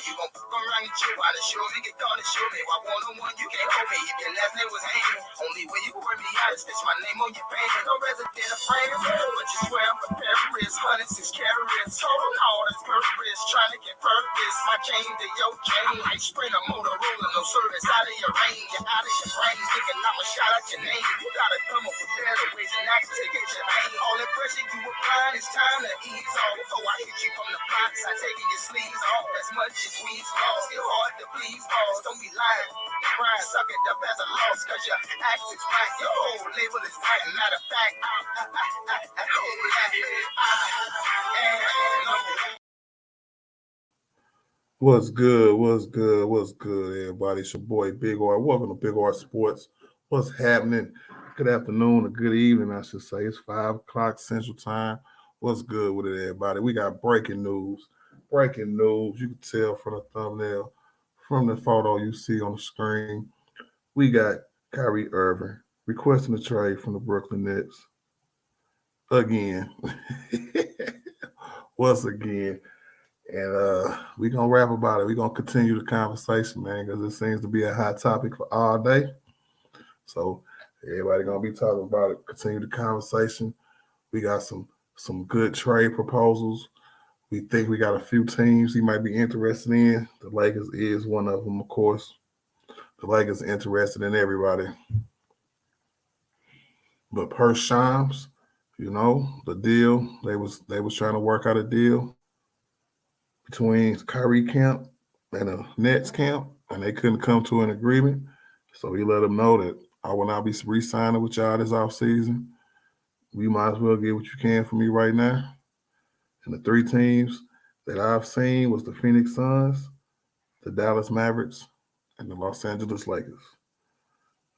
You gon' fuck around and chill while the show me get caught and show me. Why one-on-one you can't hold me if your last name was Hayden. Only way you work me out is stitch my name on your band. No resident of France, but you swear I'm for terrorists. 106 carats, total all that's purpose. Trying to get purpose. My chain to your chain, like Sprinter, Motorola, no service out of your range. You're out of your brain, thinking I'ma shout out your name. You gotta come up with better ways and actions to get your name. All the pressure you apply, it's time to ease off. Before I hit you from the box, I taking your sleeves off. As much as we's lost, still hard to please, boss. Don't be lying. Crying, suck it up as a loss, cause your act is right. Your whole label is right. Matter of fact, What's good? What's good? What's good, everybody? It's your boy Big R. Welcome to Big R Sports. What's happening? Good afternoon or good evening, I should say. It's 5 o'clock Central Time. What's good with it, everybody? We got breaking news. Breaking news. You can tell from the thumbnail, from the photo you see on the screen. We got Kyrie Irving requesting a trade from the Brooklyn Nets. Again. Once again. And we're going to rap about it. We're going to continue the conversation, man, because it seems to be a hot topic for all day. So everybody going to be talking about it. Continue the conversation. We got some good trade proposals. We think we got a few teams he might be interested in. The Lakers is one of them, of course. The Lakers interested in everybody. But per Shams, the deal, they was trying to work out a deal between Kyrie camp and the Nets camp, and they couldn't come to an agreement. So he let them know that I will not be re-signing with y'all this offseason. You might as well get what you can from me right now. And the 3 teams that I've seen was the Phoenix Suns, the Dallas Mavericks, and the Los Angeles Lakers.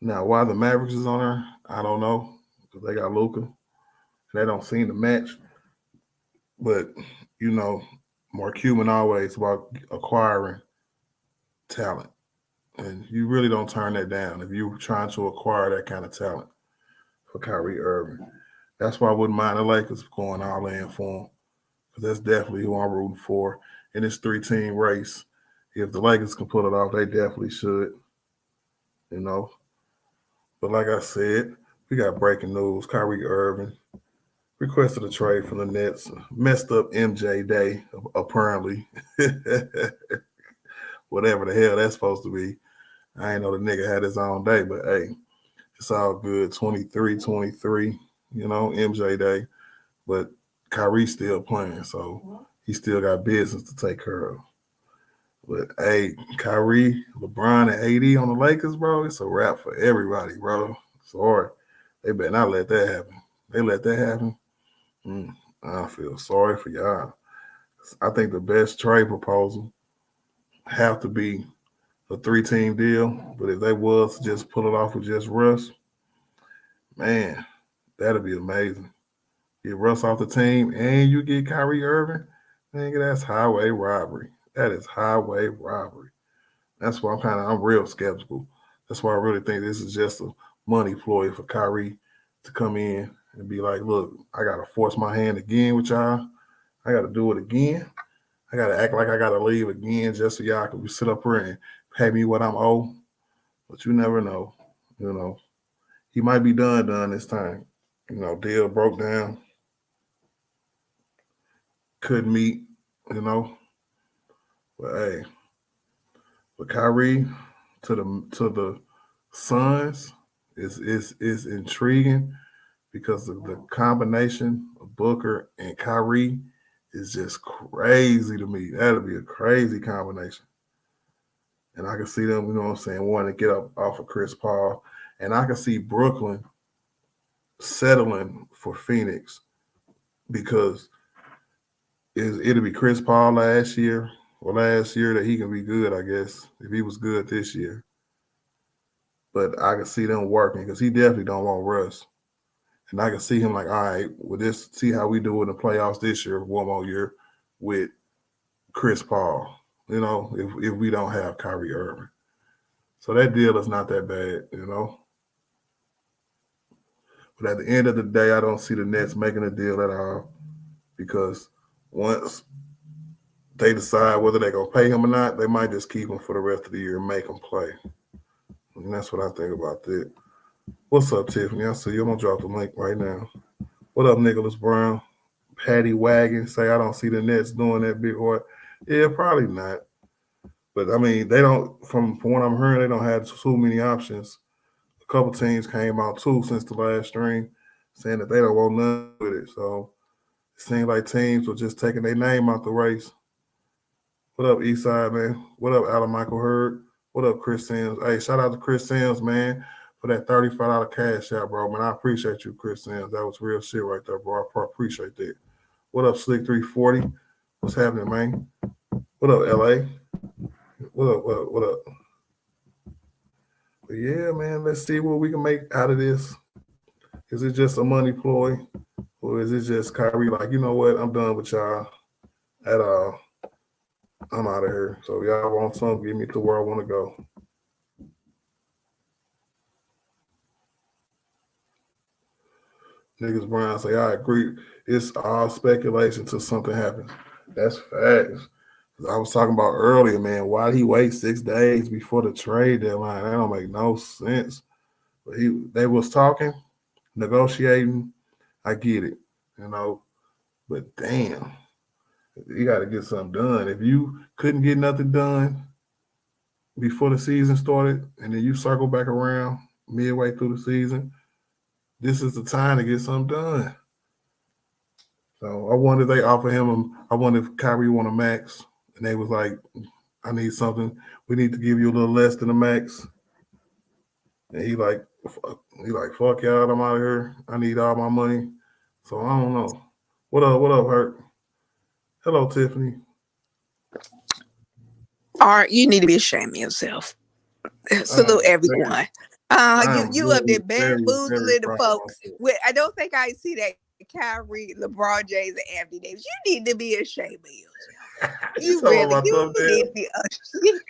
Now, why the Mavericks is on there, I don't know, because they got Luka. They don't seem to match. But, Mark Cuban always about acquiring talent. And you really don't turn that down if you're trying to acquire that kind of talent for Kyrie Irving. That's why I wouldn't mind the Lakers going all in for him. Because that's definitely who I'm rooting for in this 3-team race. If the Lakers can pull it off, they definitely should. But like I said, we got breaking news. Kyrie Irving requested a trade from the Nets. Messed up MJ Day, apparently. Whatever the hell that's supposed to be. I ain't know the nigga had his own day, but hey, it's all good. 23, MJ Day. But Kyrie's still playing, so he still got business to take care of. But hey, Kyrie, LeBron, and AD on the Lakers, bro, it's a wrap for everybody, bro. Sorry. They better not let that happen. They let that happen. I feel sorry for y'all. I think the best trade proposal have to be a 3-team deal. But if they was to just pull it off with just Russ, man, that'd be amazing. Get Russ off the team and you get Kyrie Irving, nigga, that's highway robbery. That is highway robbery. That's why I'm real skeptical. That's why I really think this is just a money ploy for Kyrie to come in and be like, look, I got to force my hand again with y'all. I got to do it again. I got to act like I got to leave again just so y'all can sit up here and pay me what I'm owed. But you never know. He might be done this time. Deal broke down. Couldn't meet, But hey, with Kyrie to the Suns is intriguing because of the combination of Booker and Kyrie is just crazy to me. That'll be a crazy combination. And I can see them, wanting to get up off of Chris Paul. And I can see Brooklyn settling for Phoenix because it'll be Chris Paul last year that he can be good, I guess, if he was good this year. But I can see them working because he definitely don't want Russ. And I can see him like, all right, see how we do in the playoffs this year, one more year with Chris Paul, if we don't have Kyrie Irving. So that deal is not that bad, But at the end of the day, I don't see the Nets making a deal at all because once they decide whether they're gonna pay him or not, they might just keep him for the rest of the year and make him play. And that's what I think about that. What's up, Tiffany? I see you. I'm gonna drop the link right now. What up, Nicholas Brown? Patty Wagon say I don't see the Nets doing that big or yeah, probably not. But I mean, they don't. From what I'm hearing, they don't have too many options. A couple teams came out too since the last stream, saying that they don't want nothing with it. So it seems like teams were just taking their name out the race. What up, Eastside man? What up, Alan Michael Hurd? What up, Chris Sims? Hey, shout out to Chris Sims, man, for that $35 cash out, bro. Man, I appreciate you, Chris Sims. That was real shit right there, bro. I appreciate that. What up, Slick 340? What's happening, man? What up, LA? What up? What up? What up? But yeah, man, let's see what we can make out of this. Is it just a money ploy? Or is it just Kyrie like, you know what? I'm done with y'all at all. I'm out of here. So if y'all want something, get me to where I want to go. Niggas Brown say, I agree. It's all speculation till something happens. That's facts. I was talking about earlier, man. Why did he wait 6 days before the trade deadline? That don't make no sense. But they was talking, negotiating. I get it, you know. But damn, you got to get something done. If you couldn't get nothing done before the season started, and then you circle back around midway through the season, this is the time to get something done. So I wonder if they offer him. I wonder if Kyrie want a max, and they was like, "I need something. We need to give you a little less than a max." And he like, "Fuck y'all, I'm out of here. I need all my money." So I don't know. What up? What up, Hurt? Hello, Tiffany. Art, you need to be ashamed of yourself. Salute everyone. You up there bamboozling the folks. I don't think I see that Kyrie, LeBron James, and Anthony Davis. You need to be ashamed of yourself. You really need to be ashamed.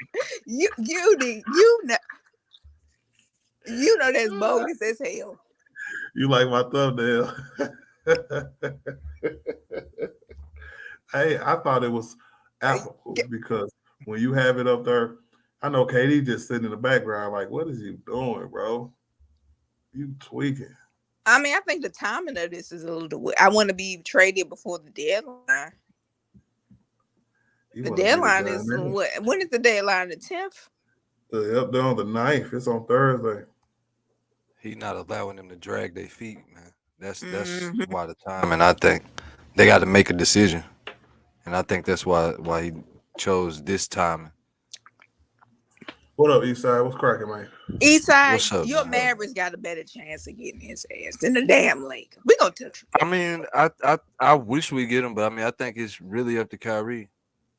You know that's bogus as hell. You like my thumbnail? Hey, I thought it was applicable because when you have it up there, I know KD just sitting in the background like, what is you doing, bro? You tweaking. I mean, I think the timing of this is a little weird. I want to be traded before the deadline. The deadline is what? When is the deadline? The 10th? Up there on the 9th. It's on Thursday. He's not allowing them to drag their feet, man. That's why the time, and I think they got to make a decision, and I think that's why he chose this timing. What up, Eastside? What's cracking, man? Eastside, your Mavericks got a better chance of getting his ass than the damn Lakers. We gonna touch him. I mean, I wish we get him, but I mean, I think it's really up to Kyrie.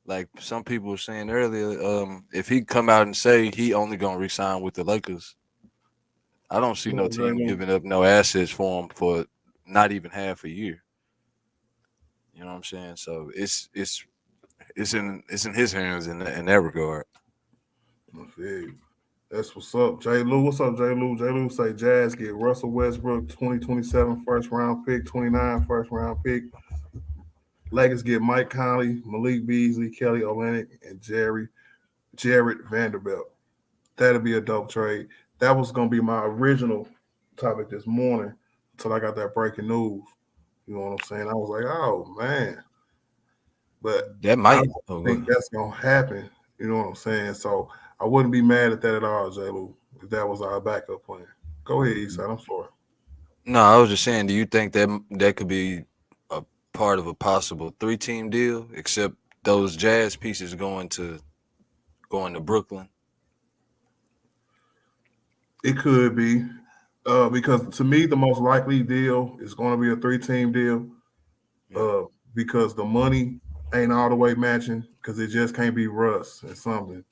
Like some people were saying earlier, if he come out and say he only gonna resign with the Lakers, I don't see no team giving up no assets for him for not even half a year. You know what I'm saying? So it's in his hands in that regard. That's what's up. J. Lou, what's up, J. Lou? J. Lou say Jazz get Russell Westbrook 2027 first round pick, 29 first round pick. Lakers get Mike Conley, Malik Beasley, Kelly Olynyk, and Jared Vanderbilt. That'll be a dope trade. That was gonna be my original topic this morning until I got that breaking news. You know what I'm saying? I was like, oh man. But that might I don't think that's gonna happen. You know what I'm saying? So I wouldn't be mad at that at all, J. Lou, if that was our backup plan. Go ahead, Eastside. I'm sorry. No, I was just saying, do you think that could be a part of a possible 3-team deal, except those Jazz pieces going to Brooklyn? It could be. Because to me, the most likely deal is going to be a 3-team deal. Because the money ain't all the way matching, because it just can't be Russ and something.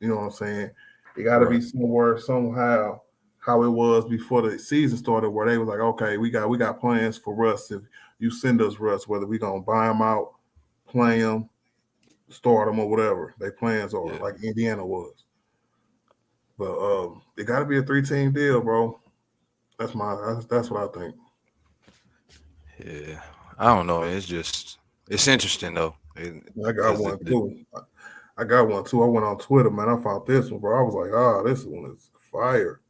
You know what I'm saying? It got to be somewhere, somehow, how it was before the season started, where they was like, okay, we got plans for Russ. If you send us Russ, whether we gonna buy him out, play him, start him, or whatever their plans are, like Indiana was. But it got to be a 3-team deal, bro. That's what I think. Yeah, I don't know. It's interesting though. I got one too. I got one too. I went on Twitter, man. I found this one, bro. I was like, this one is fire.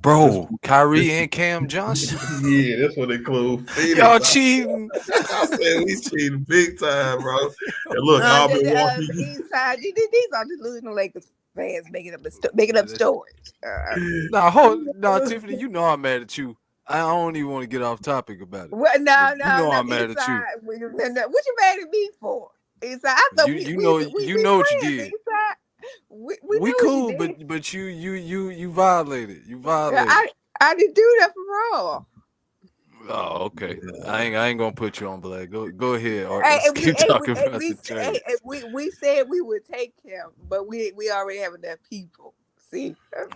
Bro, Kyrie and Cam Johnson. Yeah, this one includes Phoenix. Y'all cheating. I said we cheating big time, bro. And look, I'll be walking. East side, these are delusional Lakers fans making up stories. Tiffany, you know I'm mad at you. I don't even want to get off topic about it. Well, no, I'm mad at you. What you mad at me for? East side, I thought you know what you did. We cool, but you violated. You violated. I didn't do that for wrong. Oh, okay. I ain't gonna put you on blast. Go ahead, Art. Keep talking about the trade. We said we would take him, but we already have enough people. See?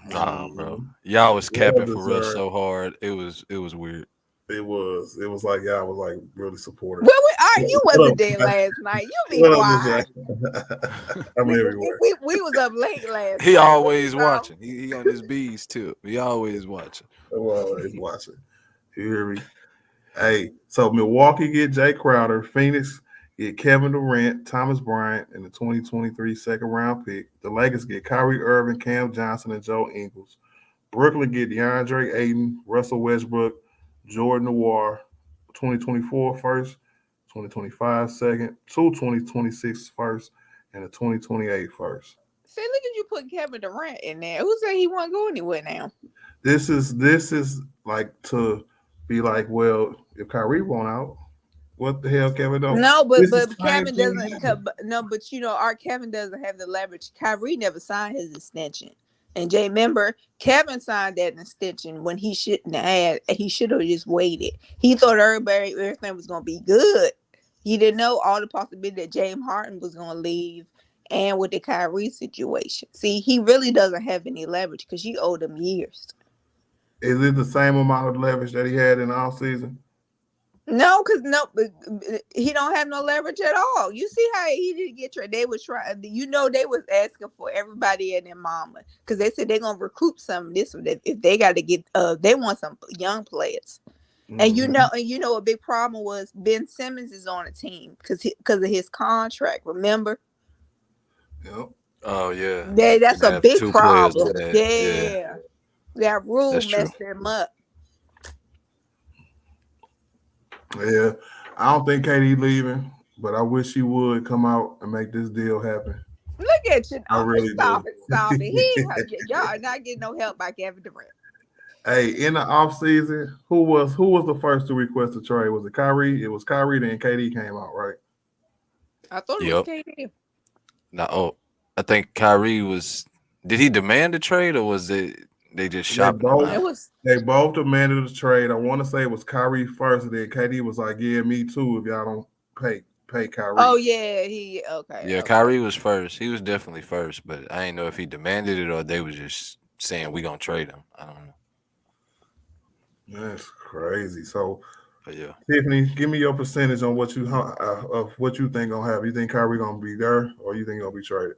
Nah, bro. Y'all was capping for us so hard. It was weird. It was like y'all was like really supportive. Well, you wasn't there last night. You be quiet. I'm everywhere. We was up late last night. He always watching. He on his bees too. He always watching. Always watching. You hear me? Hey, so Milwaukee get Jay Crowder, Phoenix get Kevin Durant, Thomas Bryant, and the 2023 second round pick. The Lakers get Kyrie Irving, Cam Johnson, and Joe Ingles. Brooklyn get DeAndre Ayton, Russell Westbrook, Jordan Noir, 2024 first, 2025 second, 2026 first, and a 2028 first. See, look at you putting Kevin Durant in there. Who said he won't go anywhere now? This is like to be like, well, if Kyrie won't out, what the hell, Kevin? No, but Kevin doesn't. No, but our Kevin doesn't have the leverage. Kyrie never signed his extension, and Jay, remember, Kevin signed that extension when he shouldn't have. He should have just waited. He thought everything was gonna be good. He didn't know all the possibility that James Harden was gonna leave, and with the Kyrie situation. See, he really doesn't have any leverage because you owed him years. Is it the same amount of leverage that he had in the offseason? No, because he don't have no leverage at all. You see how he didn't get traded? They was trying. They was asking for everybody and their mama because they said they're gonna recruit some of this. If they got to get, they want some young players. Mm-hmm. And a big problem was Ben Simmons is on the team because of his contract. Remember? Yep. Oh yeah. Yeah, that's a big problem. Yeah. That rule messed them up. Yeah, I don't think KD leaving, but I wish he would come out and make this deal happen. Look at you! I really stop it! Y'all are not getting no help by Kevin Durant. Hey, in the offseason, who was the first to request a trade? Was it Kyrie? It was Kyrie, then KD came out, right? I thought it was KD. No, I think Kyrie was. Did he demand a trade, or was it? They just shopped. They both demanded a trade. I want to say it was Kyrie first, and then KD was like, "Yeah, me too. If y'all don't pay Kyrie." Oh yeah, okay. Yeah, okay. Kyrie was first. He was definitely first, but I didn't know if he demanded it or they was just saying we gonna trade him. I don't know. That's crazy. So, yeah, Tiffany, give me your percentage on what you think gonna happen. You think Kyrie gonna be there, or you think he'll be traded?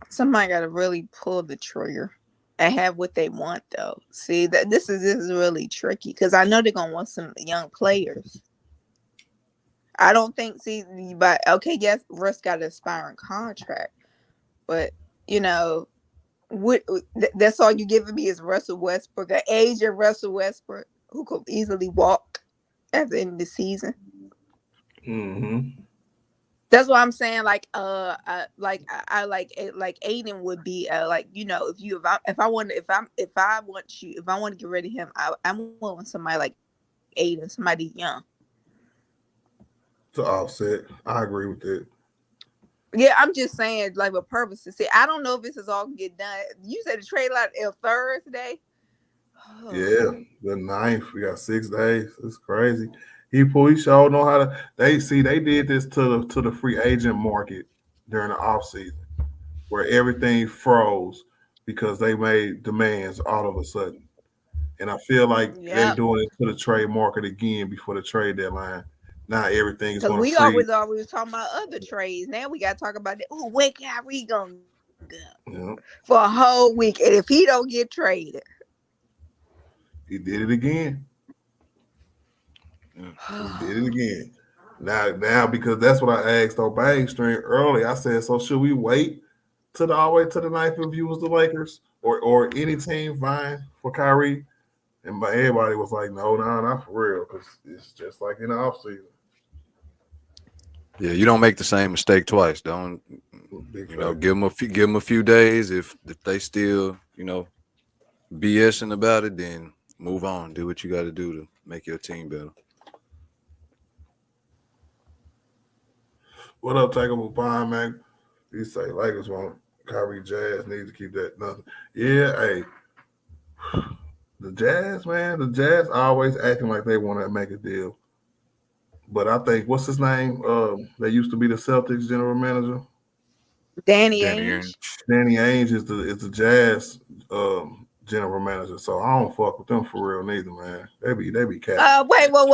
Somebody got to really pull the trigger and have what they want, though. See, that this is really tricky because I know they're gonna want some young players. I don't think. Yes, Russ got an expiring contract, but that's all you giving me is Russell Westbrook, the age of Russell Westbrook, who could easily walk at the end of the season. Mm-hmm. That's what I'm saying. Like Aiden would be if I want to get rid of him, I want somebody like Aiden, somebody young. To offset, I agree with that. Yeah, I'm just saying, like, with purpose to see. I don't know if this is all gonna get done. You said the trade lot Thursday. Yeah, the 9th. We got 6 days. It's crazy. He sure know how to. They did this to the free agent market during the offseason, where everything froze because they made demands all of a sudden. And I feel like they're doing it to the trade market again before the trade deadline. Now everything is going to freeze. We always talking about other trades. Now we got to talk about that. Oh, where Kyrie gonna go for a whole week? And if he don't get traded, he did it again. He did it again. Now, because that's what I asked on Bang Stream early. I said, so should we wait to the all the way to the ninth if you was the Lakers or any team vying for Kyrie? And everybody was like, no, not for real, because it's just like in the offseason. Yeah, you don't make the same mistake twice. Don't give them a few days. If they still BSing about it, then move on. Do what you got to do to make your team better. What up, Takeable Pine, man? You say Lakers want Kyrie, Jazz need to keep that nothing. Yeah, hey, the Jazz, man, the Jazz always acting like they want to make a deal. But I think what's his name? They used to be the Celtics general manager. Danny Ainge. Danny Ainge is the Jazz general manager, so I don't fuck with them for real neither, man. They be capping. Wait. Look.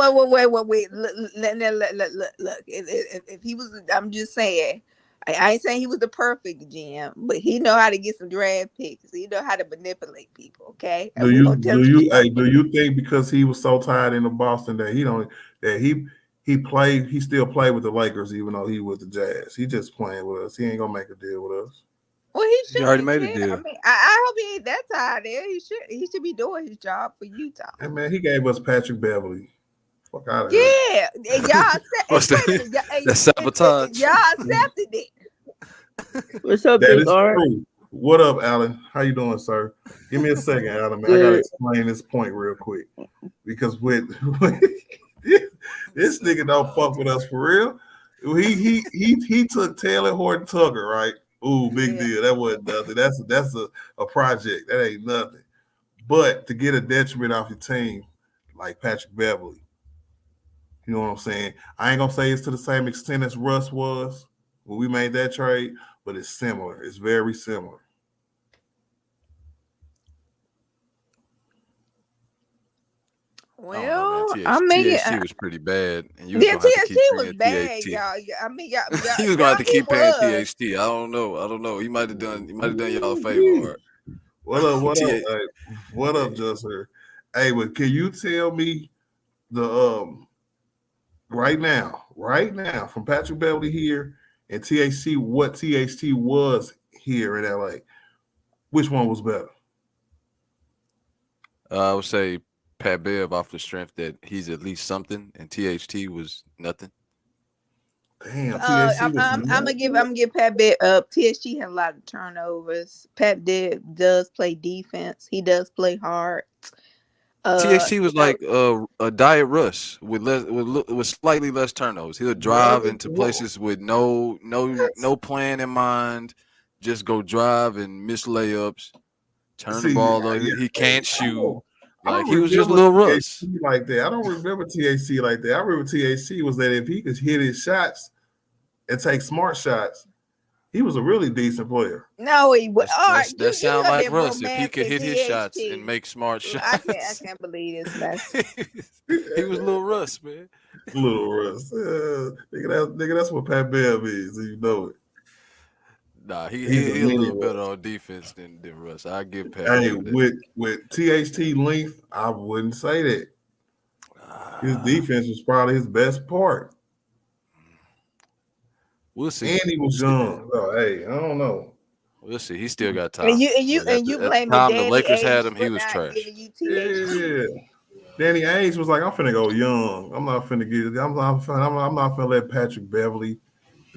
If he was, I'm just saying. I ain't saying he was the perfect GM, but he know how to get some draft picks. He know how to manipulate people. Okay. Do you think because he was so tired in the Boston that he still played with the Lakers even though he was the Jazz? He just playing with us. He ain't gonna make a deal with us. Well, he already made a deal. I mean, I hope he ain't that tired there. He should be doing his job for Utah. And man, he gave us Patrick Beverly. Fuck out of here. Yeah, and y'all that's sabotage. Y'all accepted it. What's up, Big Art? What up, Alan? How you doing, sir? Give me a second, Alan. Man. I gotta explain this point real quick because with this nigga don't fuck with us for real. He took Taylor Horton Tucker, right? Ooh, big deal. That wasn't nothing. That's a project. That ain't nothing. But to get a detriment off your team like Patrick Beverly, you know what I'm saying? I ain't gonna say it's to the same extent as Russ was when we made that trade, but it's similar. It's very similar. Well, THT was pretty bad, and you THT was bad, y'all. I mean, y'all he was gonna have to keep paying THT. I don't know. He might have done y'all a favor. What up? Hey, what up, Justin? Hey, but can you tell me the right now from Patrick Beverly here and THT what THT was here in LA? Which one was better? I would say Pat Bev off the strength that he's at least something, and THT was nothing. Damn, I'm gonna give Pat Bev up. THT had a lot of turnovers. Pat Bev does play defense. He does play hard. THT was like a diet Russ with slightly less turnovers. He'll drive into places with no plan in mind. Just go drive and miss layups. Turn the ball though. He can't shoot. Like he was just a little Russ. Like that. I don't remember THC like that. I remember THC was that if he could hit his shots and take smart shots, he was a really decent player. No, he was. That sounds like Russ. If he could hit his shots and make smart shots, I can't believe this. He was a little Russ, man. Little Russ, nigga. That's what Pat Bev is. You know it. Nah, he a little better on defense than Russ. I give Pat. Hey, with THT length, I wouldn't say that. His defense was probably his best part. We'll see. And he was young. So, hey, I don't know. We'll see. He still got time. And you blame the Lakers had him. He was trash. Yeah. Danny Ainge was like, I'm finna go young. I'm not finna get it. I'm not finna let Patrick Beverly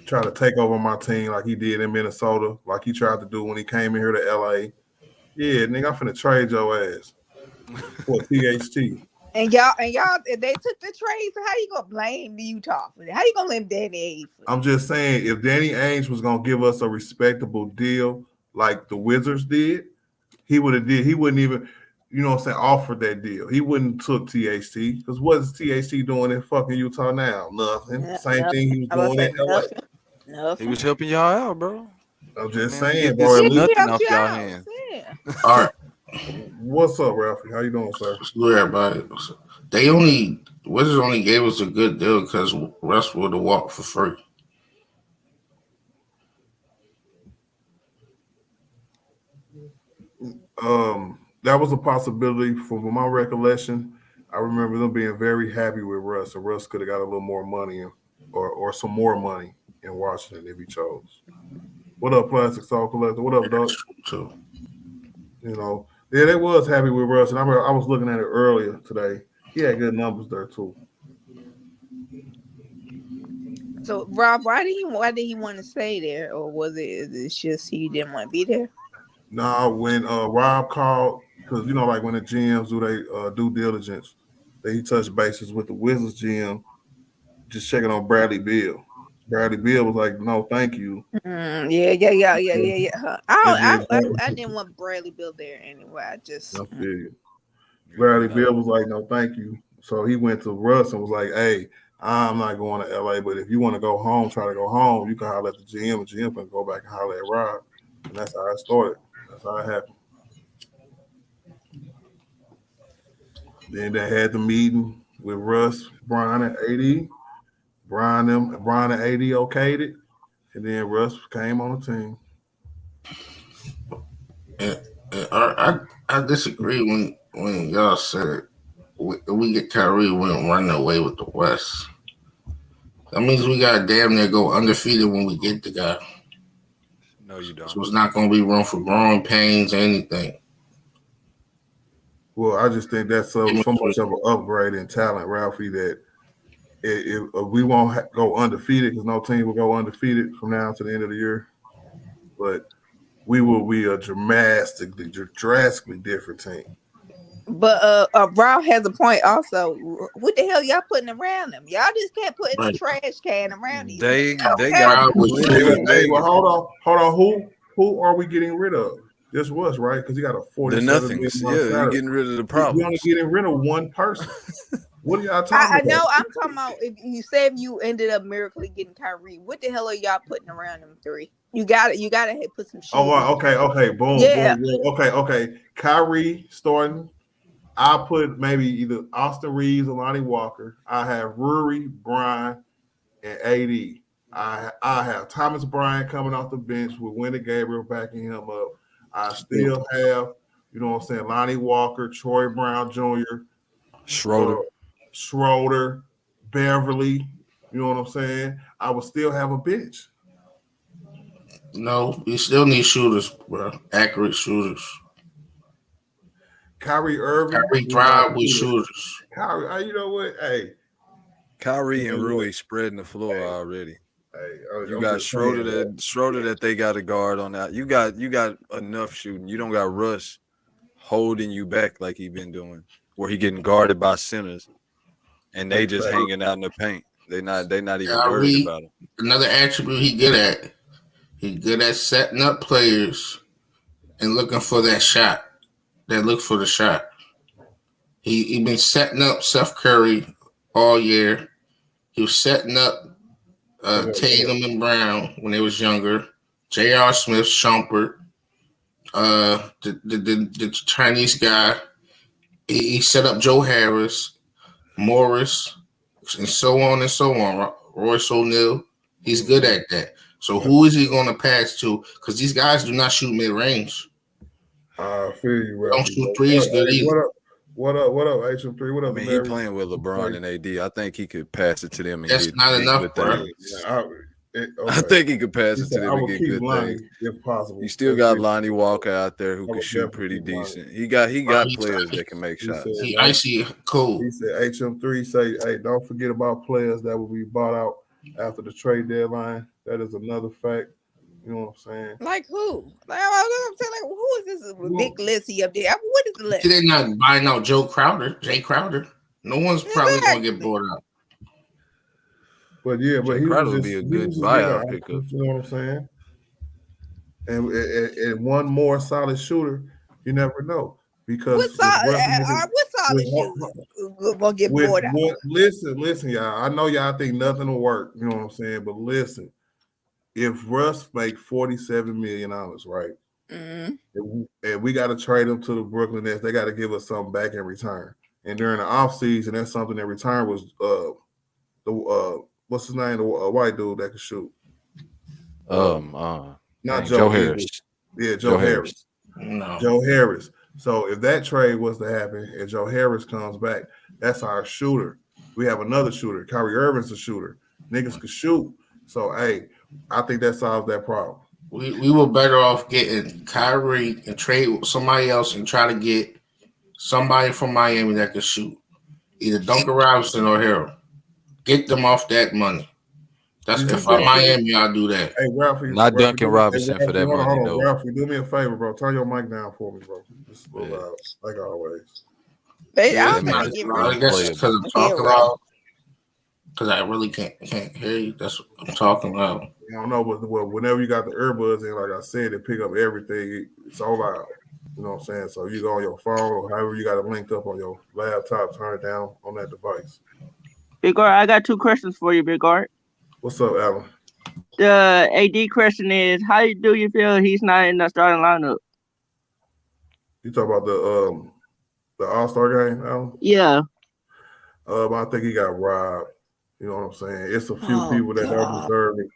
try to take over my team like he did in Minnesota, like he tried to do when he came in here to LA. Yeah, nigga, I'm finna trade your ass for THT. And y'all, if they took the trade, so how you gonna blame Utah for that? How you gonna blame Danny Ainge? I'm just saying, if Danny Ainge was gonna give us a respectable deal like the Wizards did, he wouldn't even, you know what I'm saying, offered that deal. He wouldn't took THT because what's THT doing in fucking Utah now? Nothing. Same thing he was doing in LA. Nothing. He was helping y'all out, bro. I'm just saying, bro. Nothing off y'all hands. Yeah. All right. What's up, Ralphie? How you doing, sir? Good, everybody. Wizards only gave us a good deal because Russ would have walked for free. That was a possibility from my recollection. I remember them being very happy with Russ, and Russ could have got a little more money or some more money in Washington if he chose. What up, Plastic Soul Collector? What up, Doug? Too. You know, yeah, they was happy with Russ, and I was looking at it earlier today. He had good numbers there too. So, Rob, why did he want to stay there, or was it just he didn't want to be there? No, when Rob called, because you know, like when the GMs do their due diligence, he touched bases with the Wizards GM, just checking on Bradley Beal. Bradley Beal was like, "No, thank you." Yeah. I didn't want Bradley Beal there anyway. I feel you. Bradley Beal was like, "No, thank you." So he went to Russ and was like, "Hey, I'm not going to LA, but if you want to go home, try to go home. You can holler at the GM. The GM can go back and holler at Rob." And that's how it started. That's how it happened. Then they had the meeting with Russ, Brian, and AD. Brian and AD okayed it, and then Russ came on the team. I disagree when y'all said we get Kyrie, we don't run away with the West. That means we got to damn near go undefeated when we get the guy. No, you don't. So it's not going to be room for growing pains or anything. Well, I just think that's so much of an upgrade in talent, Ralphie, that if we won't go undefeated, because no team will go undefeated from now to the end of the year, but we will be a drastically different team. But Rob has a point also. What the hell y'all putting around them? Y'all just can't put in a trash can around these. They got. Hey, well, hold on. Who are we getting rid of? Just Russ, right? Because he got a 47 million salary. You're getting rid of the problem. We're only getting rid of one person. What are y'all talking about? I know. I'm talking about if you ended up miraculously getting Kyrie, what the hell are y'all putting around them three? You got to put some shit. Oh, okay. Boom. Yeah. Boom. Okay. Kyrie starting. I'll put maybe either Austin Reeves or Lonnie Walker. I have Rory, Brian, and AD. I have Thomas Bryant coming off the bench with Wendy Gabriel backing him up. I still have, you know what I'm saying, Lonnie Walker, Troy Brown Jr., Schroeder, Beverly. You know what I'm saying? I will still have a bench. No, you still need shooters, bro. Accurate shooters. Kyrie Irving. Kyrie thrive with shooters. Kyrie, you know what? Hey. Kyrie and Rui spreading the floor already. Hey, you got Schroeder that they got a guard on that. You got enough shooting. You don't got Russ holding you back like he been doing, where he getting guarded by centers, and they just hanging out in the paint. They not even worried about him. Another attribute he good at. He good at setting up players and looking for that shot. That look for the shot. He been setting up Steph Curry all year. He was setting up Tatum and Brown when they was younger. J.R. Smith, Shumpert, the Chinese guy. He set up Joe Harris, Morris, and so on and so on. Royce O'Neal. He's good at that. So who is he going to pass to? Because these guys do not shoot mid-range. I feel you, Ralph. Don't shoot threes good either. What up, HM3? What up, he playing with LeBron and AD. I think he could pass it to them and That's not enough, bro. I think he could pass it to them and get good things. If possible. You still got Lonnie Walker out there who can shoot pretty decent. He got players that can make shots. He icy cool. He said HM3 say, hey, don't forget about players that will be bought out after the trade deadline. That is another fact. You know what I'm saying? Like who? I'm saying, like, who is this big list up there? What is the list? They're not buying out Jay Crowder. No one's probably going to get bought out. But yeah, but he would be a good buyout pickup. You know what I'm saying? And one more solid shooter, you never know. Because what solid shooter gonna get bought out? Listen, y'all. I know y'all think nothing will work. You know what I'm saying? But listen. If Russ make $47 million, right, and we got to trade him to the Brooklyn Nets, they got to give us something back in return. And during the offseason, that's something in return was what's his name, the white dude that could shoot. Not Joe Harris. Yeah, Joe Harris. No. Joe Harris. So if that trade was to happen and Joe Harris comes back, that's our shooter. We have another shooter. Kyrie Irving's a shooter. Niggas could shoot. So, hey, I think that solves that problem. We were better off getting Kyrie and trade with somebody else and try to get somebody from Miami that could shoot. Either Duncan Robinson or Harrell. Get them off that money. That's if I'm Miami, I'll do that. Hey, Ralphie. Not Duncan Robinson for that money, hold on, though. Ralphie, do me a favor, bro. Turn your mic down for me, bro. Just a little loud, like always. I guess because I'm talking loud. Because I really can't hear you. That's what I'm talking about. I don't know, but whenever you got the earbuds in, like I said, it pick up everything. It's all loud. You know what I'm saying? So you go on your phone or however you got it linked up on your laptop, turn it down on that device. Big Art, I got 2 questions for you, Big Art. What's up, Alan? The AD question is, how do you feel he's not in the starting lineup? You talk about the All-Star game, Alan? Yeah. I think he got robbed. You know what I'm saying? It's a few people that don't deserve it.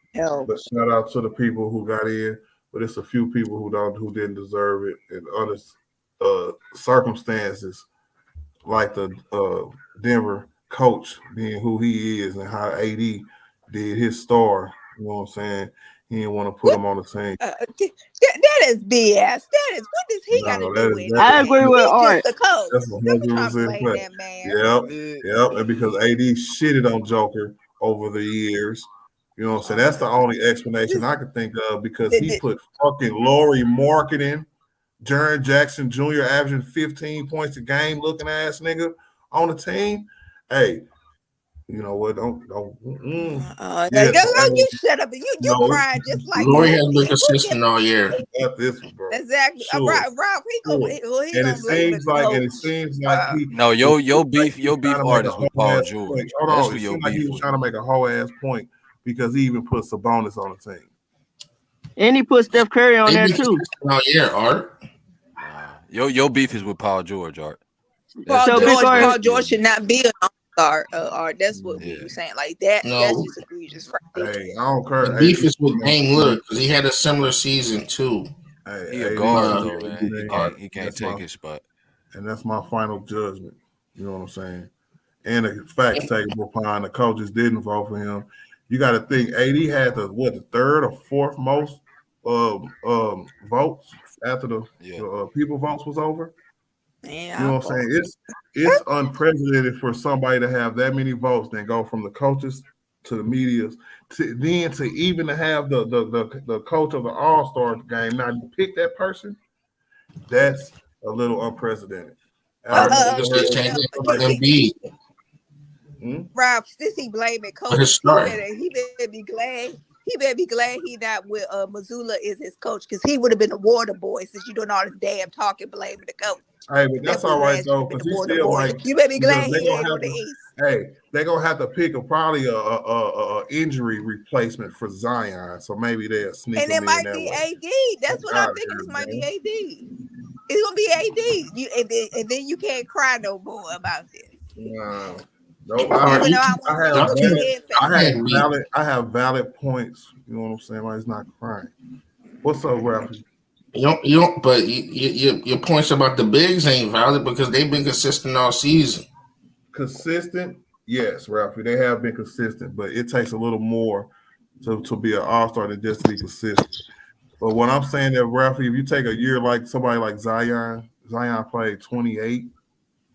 But shout out to the people who got in. But it's a few people who didn't deserve it in other circumstances, like the Denver coach being who he is and how AD did his star. You know what I'm saying? He didn't want to put him on the team. That is BS. That is what does he got to do with it? I agree with Art. The coach. That's 100% that man. Yep. And because AD shitted on Joker over the years, you know what I'm saying? That's the only explanation I could think of because he put fucking Laurie Marketing, Jaren Jackson Jr. averaging 15 points a game, looking ass nigga on the team. Hey, you know what? Don't. You shut up. You cried just like Laurie has been consistent all year. Exactly. Sure. Rob, it seems like he. No, your beef artist with Paul George. Hold on, it seems like he was trying to make a whole ass point because he even put Sabonis on the team. And he put Steph Curry on there too. Oh yeah, Art. Your beef is with Paul George, Art. Paul George should not be an All-Star. Art. That's what we were saying. Like that. No. That's just egregious, right? Hey, I don't care. The beef is with Dame Lillard because he had a similar season too. He a guard though, man. He can't take his spot. And that's my final judgment. You know what I'm saying? And the facts taken upon the coaches didn't vote for him. You got to think AD had the third or fourth most votes after the people votes was over. Yeah, you know what I'm saying? It's unprecedented for somebody to have that many votes, then go from the coaches to the media, to even to have the coach of the All-Star game not pick that person. That's a little unprecedented. Rob, since he blaming coach, he better be glad. He better be glad he not with Missoula is his coach because he would have been a water boy since you doing all this damn talking blaming the coach. Hey, but that's all right though, because he's still like. You better be glad he ain't on the East. Hey, they're gonna have to pick probably a injury replacement for Zion, so maybe they'll sneak. And it might be AD. That's what I'm thinking. This might be AD. It's gonna be AD. And then you can't cry no more about this. No. I have valid points. You know what I'm saying? Like it's not crying. What's up, Ralphie? You don't. But your points about the bigs ain't valid because they've been consistent all season. Consistent, yes, Ralphie. They have been consistent, but it takes a little more to be an all-star than just to be consistent. But what I'm saying that Ralphie, if you take a year like somebody like Zion played 28,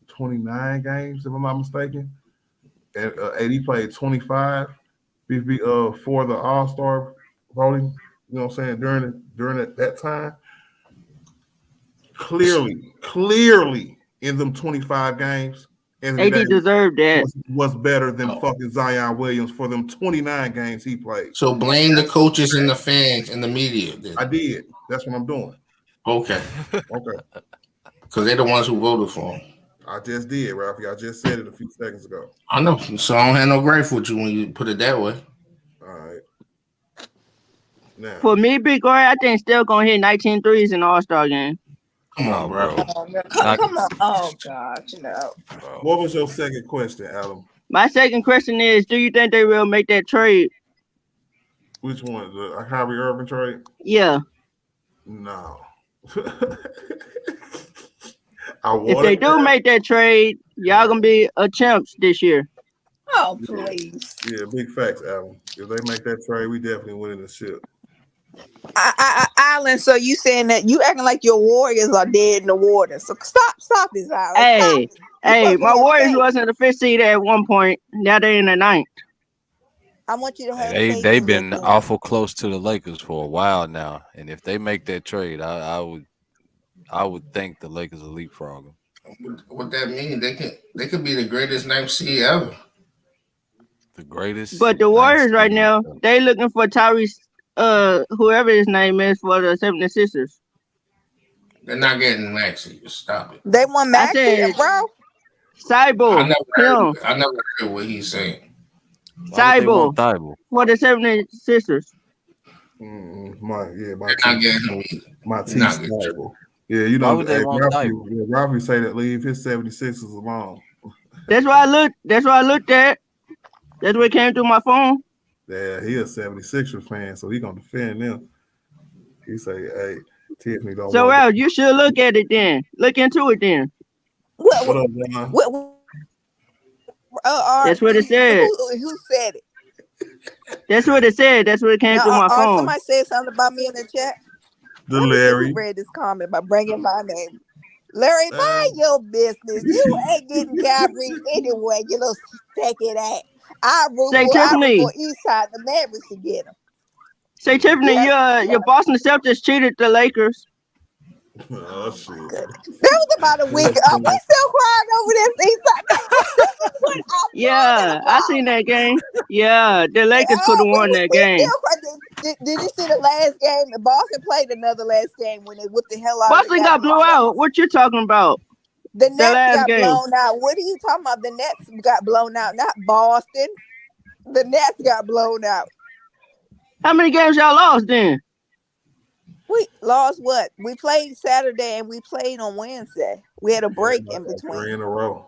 29 games, if I'm not mistaken. And AD played 25 for the All-Star voting, you know what I'm saying, during that time. Clearly in them 25 games, AD deserved that. Was better than fucking Zion Williams for them 29 games he played. So blame the coaches and the fans and the media. Then. I did. That's what I'm doing. Okay. Because they're the ones who voted for him. I just did, Ralphie. I just said it a few seconds ago. I know. So I don't have no gripe with you when you put it that way. All right. Now, for me, Big Art, I think still going to hit 19 threes in the All-Star game. Come on, bro. Come on. Oh, gosh. No. What was your second question, Adam? My second question is, do you think they will make that trade? Which one? The Kyrie Irving trade? Yeah. No. If they do make that trade, y'all gonna be a champs this year. Oh, please. Yeah, big facts, Alan. If they make that trade, we definitely winning the ship. Island, so you saying that you acting like your Warriors are dead in the water. So stop this, Island. Hey, my Warriors wasn't the 5th seed at one point. Now they're in the 9th. I want you to have faith They've in your been team. awful close to the Lakers for a while now, and if they make that trade, I would think the Lakers will leapfrog them. What that mean? They could be the greatest 9th seed ever. The greatest. But the Warriors right now, they looking for Tyrese, whoever his name is, for the 76ers. They're not getting Maxey. Stop it. They want Maxey, bro. Cybo. I never heard what he's saying. Cybo for the 76ers. My They're not getting him either. My team Cybo. Yeah, you know, Ralphie say that leave his 76ers alone. That's why I looked at. That's what came through my phone. Yeah, he a 76ers fan, so he gonna defend them. He say, "Hey, Tiffany don't." So, Ralph, you should look at it then. Look into it then. What up, John? That's what it said. Who said it? That's what it said. That's what it came through my phone. Somebody said something about me in the chat. Larry read this comment by bringing my name. Larry, mind your business. You ain't getting Kyrie anyway. You little sticky ass. I root for East Side. The Mavericks to get him. Say, Tiffany, your Boston Celtics cheated the Lakers. Oh shit! That was about a week. We still crying over this East Side. Yeah, I seen that game. Yeah, the Lakers could have won that game. Did you see the last game? Boston played another last game when they whipped the hell out. Boston got blew out. What you talking about? The Nets got blown out. What are you talking about? The Nets got blown out, not Boston. The Nets got blown out. How many games y'all lost then? We lost what? We played Saturday and we played on Wednesday. We had a break in between. 3 in a row.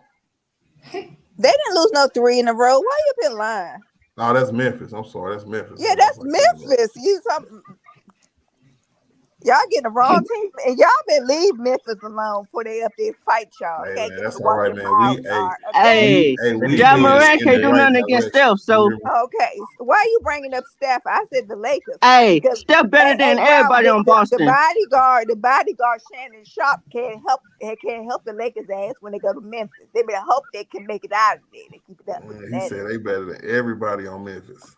They didn't lose no 3 in a row. Why you been lying? No, that's Memphis. I'm sorry, that's Memphis. Yeah, that's Memphis. Y'all getting the wrong team, and y'all been leave Memphis alone before they up there fight y'all. Hey, man, that's all right, man. John Morant can't do nothing against Steph. So okay, why are you bringing up Steph? I said the Lakers. Hey, Steph better than everybody on Boston. The bodyguard Shannon Sharp can't help the Lakers' ass when they go to Memphis. They better hope they can make it out of there. They keep it up. He said they better than everybody on Memphis.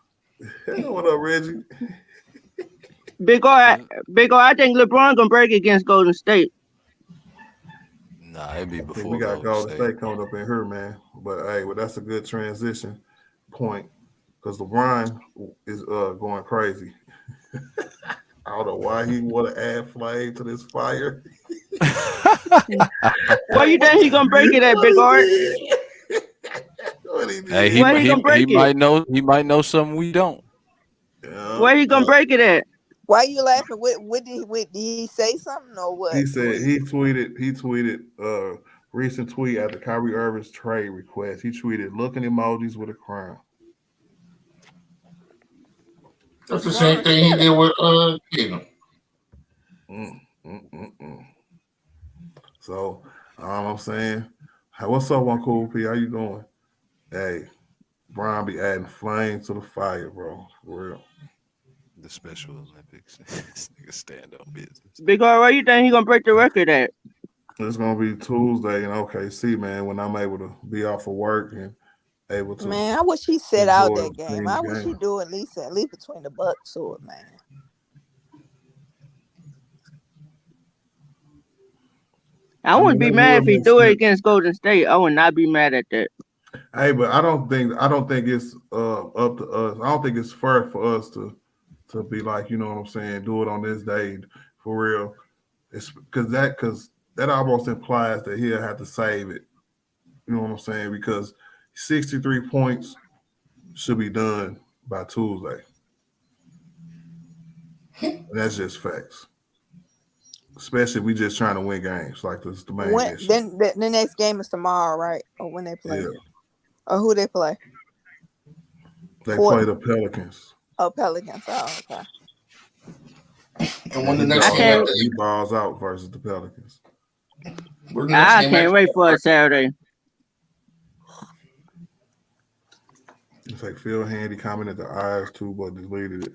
What up, Reggie? Big O, I think LeBron gonna break against Golden State. Nah, it'd be before. We got Golden State coming up in here, man. But hey, that's a good transition point because LeBron is going crazy. I don't know why he want to add flame to this fire. Why you think he gonna break it at Big Art? Hey, he might know something we don't. Where he gonna break it at? Why are you laughing? What did he say something or what? He said he tweeted recent tweet after Kyrie Irving's trade request. He tweeted looking emojis with a crown. That's the same thing he did with Tatum. So I'm saying, hey, what's up, one cool P? How you doing? Hey, Brian be adding flame to the fire, bro. For real. The Special Olympics. This nigga stand up business. Big R, where you think he gonna break the record at? It's gonna be Tuesday in OKC, man, when I'm able to be off of work and able to. Man, I wish he set out that game. I wish he do at least between the Bucks or man. I wouldn't be mad if he do it against Golden State. I would not be mad at that. Hey, but I don't think it's up to us. I don't think it's fair for us to be like, you know what I'm saying, do it on this day for real. It's because that almost implies that he'll have to save it. You know what I'm saying? Because 63 points should be done by Tuesday. And that's just facts. Especially if we just trying to win games. Like this is the main issue. Then the next game is tomorrow, right? Or when they play. Yeah. Or who they play? They play the Pelicans. Oh, Pelicans. Oh, okay. And when the next game he balls out versus the Pelicans. I can't wait for a Saturday. It's like Phil Handy commented the eyes too, but deleted it.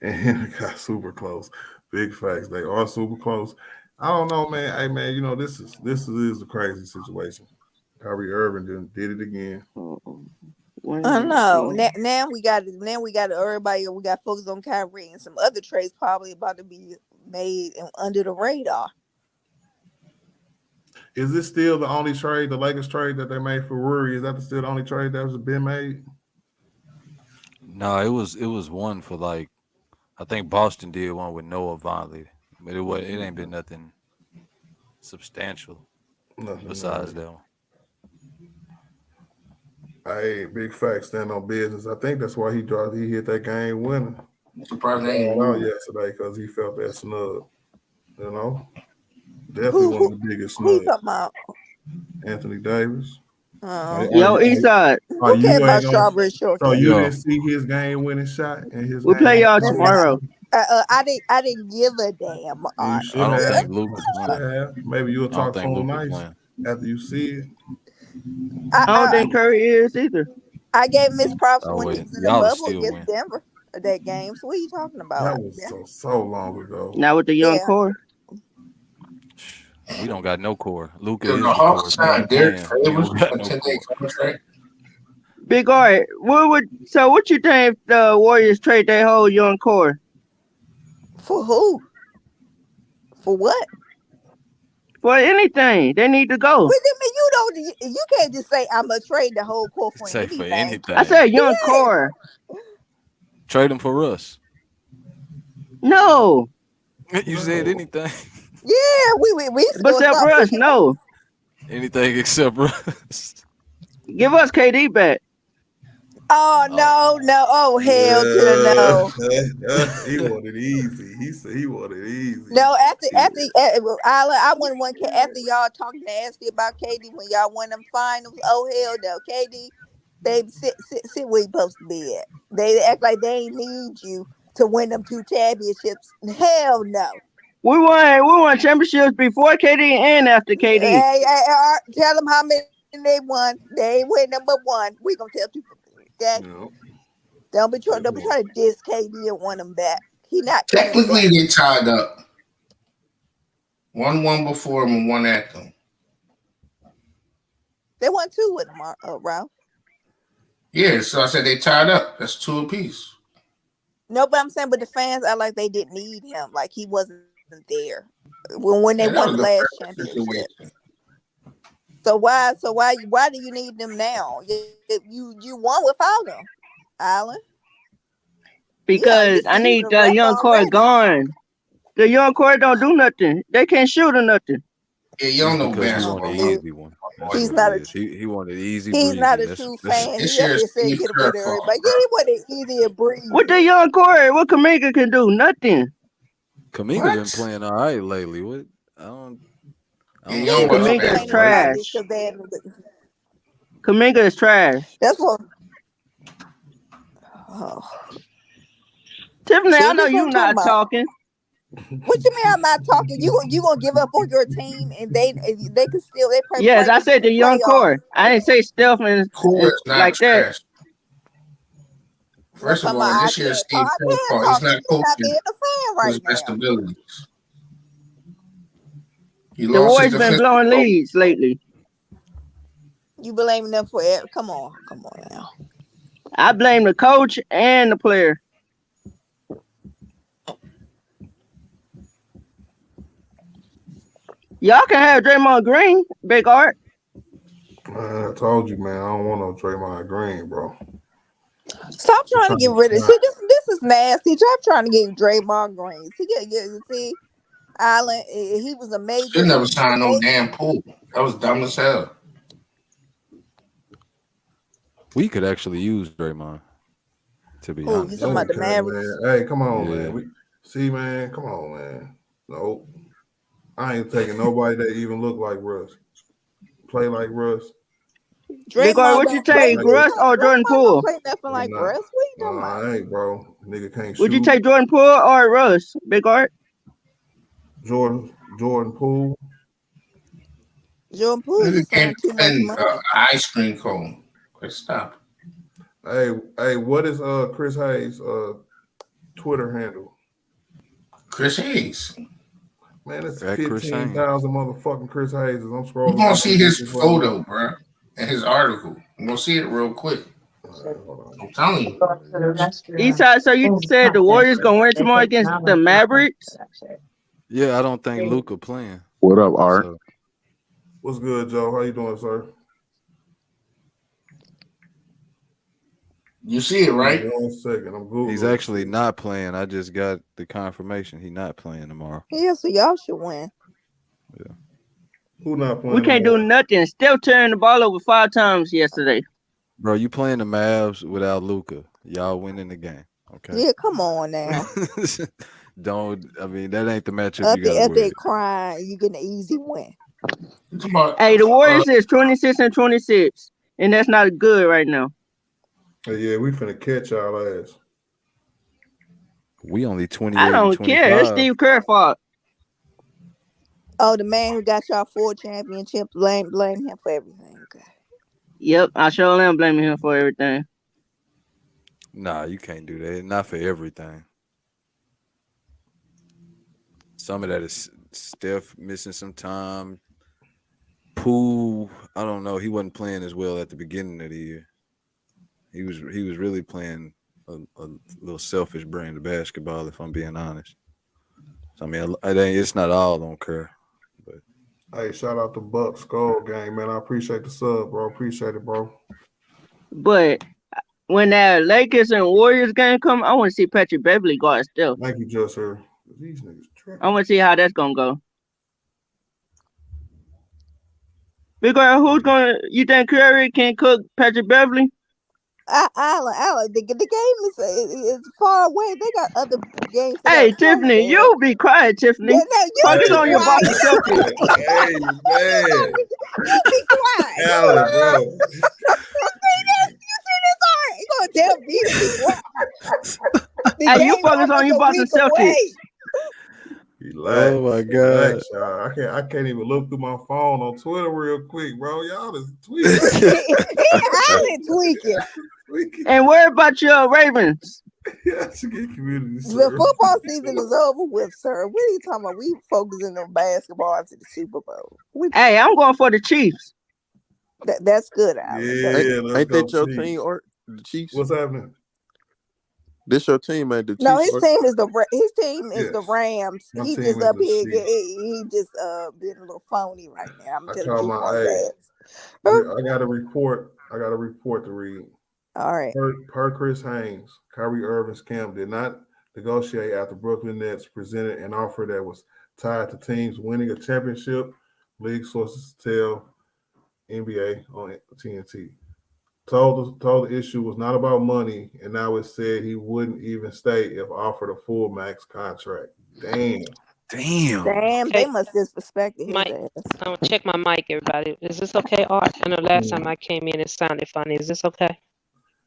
And it got super close. Big facts. They are super close. I don't know, man. Hey, man, you know this is a crazy situation. Kyrie Irving did it again. I know. Now we got everybody. We got focus on Kyrie and some other trades probably about to be made under the radar. Is this still the only trade, the Lakers trade that they made for Rory? Is that still the only trade that has been made? No, it was one for like, I think Boston did one with Noah Vonleh, but it ain't been nothing substantial besides that one. Hey, big facts, stand on business. I think that's why he hit that game winner. Surprised He they ain't out moved. yesterday because he felt that snub. You know, definitely one of the biggest Who you snubs. talking about? Anthony Davis. Yo, Eastside. Who cares about Strawberry Shortcake? So you didn't see his game-winning shot and his. We play y'all tomorrow. I didn't give a damn. You should I don't have. think Luke is playing. Maybe you'll talk to him Luke nice is playing. after you see it. I don't think Curry is either. I gave Miss props Oh, when wait. he was in the Y'all bubble still against win. Denver. That game. So what are you talking about? That was so long ago. Now with the young core. We don't got no core. Luka The is the Hawks core. signed Derek Favors got a no 10-day core. contract. Big Art, what you think if the Warriors trade their whole young core? For who? For what? For anything. They need to go. What do you mean you can't just say I'm gonna trade the whole core for Say anything. for anything. I said young core. Trade him for Russ. No. You said anything. Yeah, we But except Russ, no. Anything except Russ. Give us KD back. Oh no! Oh hell to the no! He wanted easy. He said he wanted easy. No, after I wouldn't want after y'all talking nasty about KD when y'all won them finals. Oh hell no, KD, baby, sit where you supposed to be at. They act like they ain't need you to win them 2 championships. Hell no. We won championships before KD and after KD. Hey, tell them how many they won. They ain't win number 1. We gonna tell people. Okay? No. Don't be trying to diss KD and want him back. He not Technically, they tied up. 1 before him and 1 after him. They won 2 with him, Ralph. Yeah, so I said they tied up. That's 2 apiece. No, but I'm saying, but the fans act like they didn't need him, like he wasn't there when they won the last championship. So why do you need them now? You won without them, Allen. Because I need the young core gone. The young core don't do nothing. They can't shoot or nothing. Yeah, you don't know He basketball. wanted the easy one. He's not he wanted easy. He's breezy. not a true fan. He just said get rid of everybody. Yeah, he wanted easy and breezy. What the young core? What Kaminga can do? Nothing. Kaminga been playing all right lately. What? I don't Kaminga is trash. Kaminga is trash. That's what. Oh. Tiffany, I know you're not talking. What you mean I'm not talking? You gonna give up on your team and they can still they play. Yes, I said the young core. I didn't say Steph and like that. First of all, this year's Steve Kerr, he's not coaching his best abilities. The Warriors been blowing leads lately. You blaming them for it? Come on now. I blame the coach and the player. Y'all can have Draymond Green, Big Art. I told you, man, I don't want no Draymond Green, bro. Stop trying to get rid of. See, this is nasty. Stop trying to get Draymond Green. See, Allen, he was a major. Should never signed no damn pool. That was dumb as hell. We could actually use Draymond. To be honest, you talking about the Mavericks? Hey, come on, man. Man, come on, man. Nope. I ain't taking nobody that even look like Russ. Play like Russ. Draymond, what you take, Russ or Jordan Poole? Play nothing like Russ. What you talking about? I ain't, bro. Nigga can't shoot. Would you take Jordan Poole or Russ, Big Art? Jordan Poole. Jordan Poole can't defend ice cream cone. Stop. Hey, what is Chris Hayes' Twitter handle? Chris Hayes. Man, it's At Chris 15,000 motherfucking Chris Hayes. I'm You scrolling gonna through see his this photo, bro, and his article. You gonna see it real quick. I'm telling you. Eastside, so you said the Warriors gonna win tomorrow against the Mavericks? Yeah, I don't think Luka playing. What up, Art? So, What's good, Joe? How you doing, sir? You see it, right? 1 second. I'm Googling. he's actually not playing. I just got the confirmation he's not playing tomorrow. Yeah, so y'all should win. Who not playing? We can't do nothing. Still turning the ball over 5 times yesterday. Bro, you playing the Mavs without Luka. Y'all winning the game. Okay. Yeah, come on now. That ain't the matchup Up you there, got up to there worry. crying, you get an easy win. Hey, the Warriors is 26-26, and that's not good right now. Yeah, we finna catch y'all ass. We only 28 I don't care. It's Steve Kerr fault. Oh, the man who got y'all 4 championships, blame him for everything. Okay. Yep, I sure am blaming him for everything. Nah, you can't do that. Not for everything. Some of that is Steph missing some time. Poole, I don't know. He wasn't playing as well at the beginning of the year. He was really playing a little selfish brand of basketball, if I'm being honest. So, I mean, it's not all on Kerr. But hey, shout out to Buck Skull Gang, man. I appreciate the sub, bro. Appreciate it, bro. But when that Lakers and Warriors game come, I want to see Patrick Beverly guard still. Thank you, just sir. These niggas tripping. I want to see how that's gonna go. Because you think Curry can cook Patrick Beverly? Alan, the game is far away. They got other games. Hey, Tiffany, you be quiet, Tiffany. Focus on your Boston Celtics. Hey, man. You be quiet. Alan, bro. You see this art? You gonna tell me to be quiet? Hey, you focus on your Boston Celtics. Relax. Oh my God. Relax, y'all. I can't even look through my phone on Twitter real quick, bro. Y'all just tweaking. Alan tweaking. And what about your Ravens? Yeah, to get community The service. football season is over with, sir. What are you talking about? We focusing on basketball after the Super Bowl. Hey, I'm going for the Chiefs. That's good, Alan. Yeah, ain't that your team or the Chiefs? What's happening? This your team, man. The Chiefs. No, his team is the Rams. My He team just is up the here. Chiefs. He just being a little phony right now. I'm I telling call you, my I got a report. I got a report to read. all right. Per Chris Haynes, Kyrie Irving's camp did not negotiate after Brooklyn Nets presented an offer that was tied to teams winning a championship. League sources tell NBA on TNT. Told the issue was not about money, and now it said he wouldn't even stay if offered a full max contract. Damn. They must disrespect his Mike, ass. I'm gonna check my mic, everybody. Is this okay, Art? I know last time I came in, it sounded funny. Is this okay?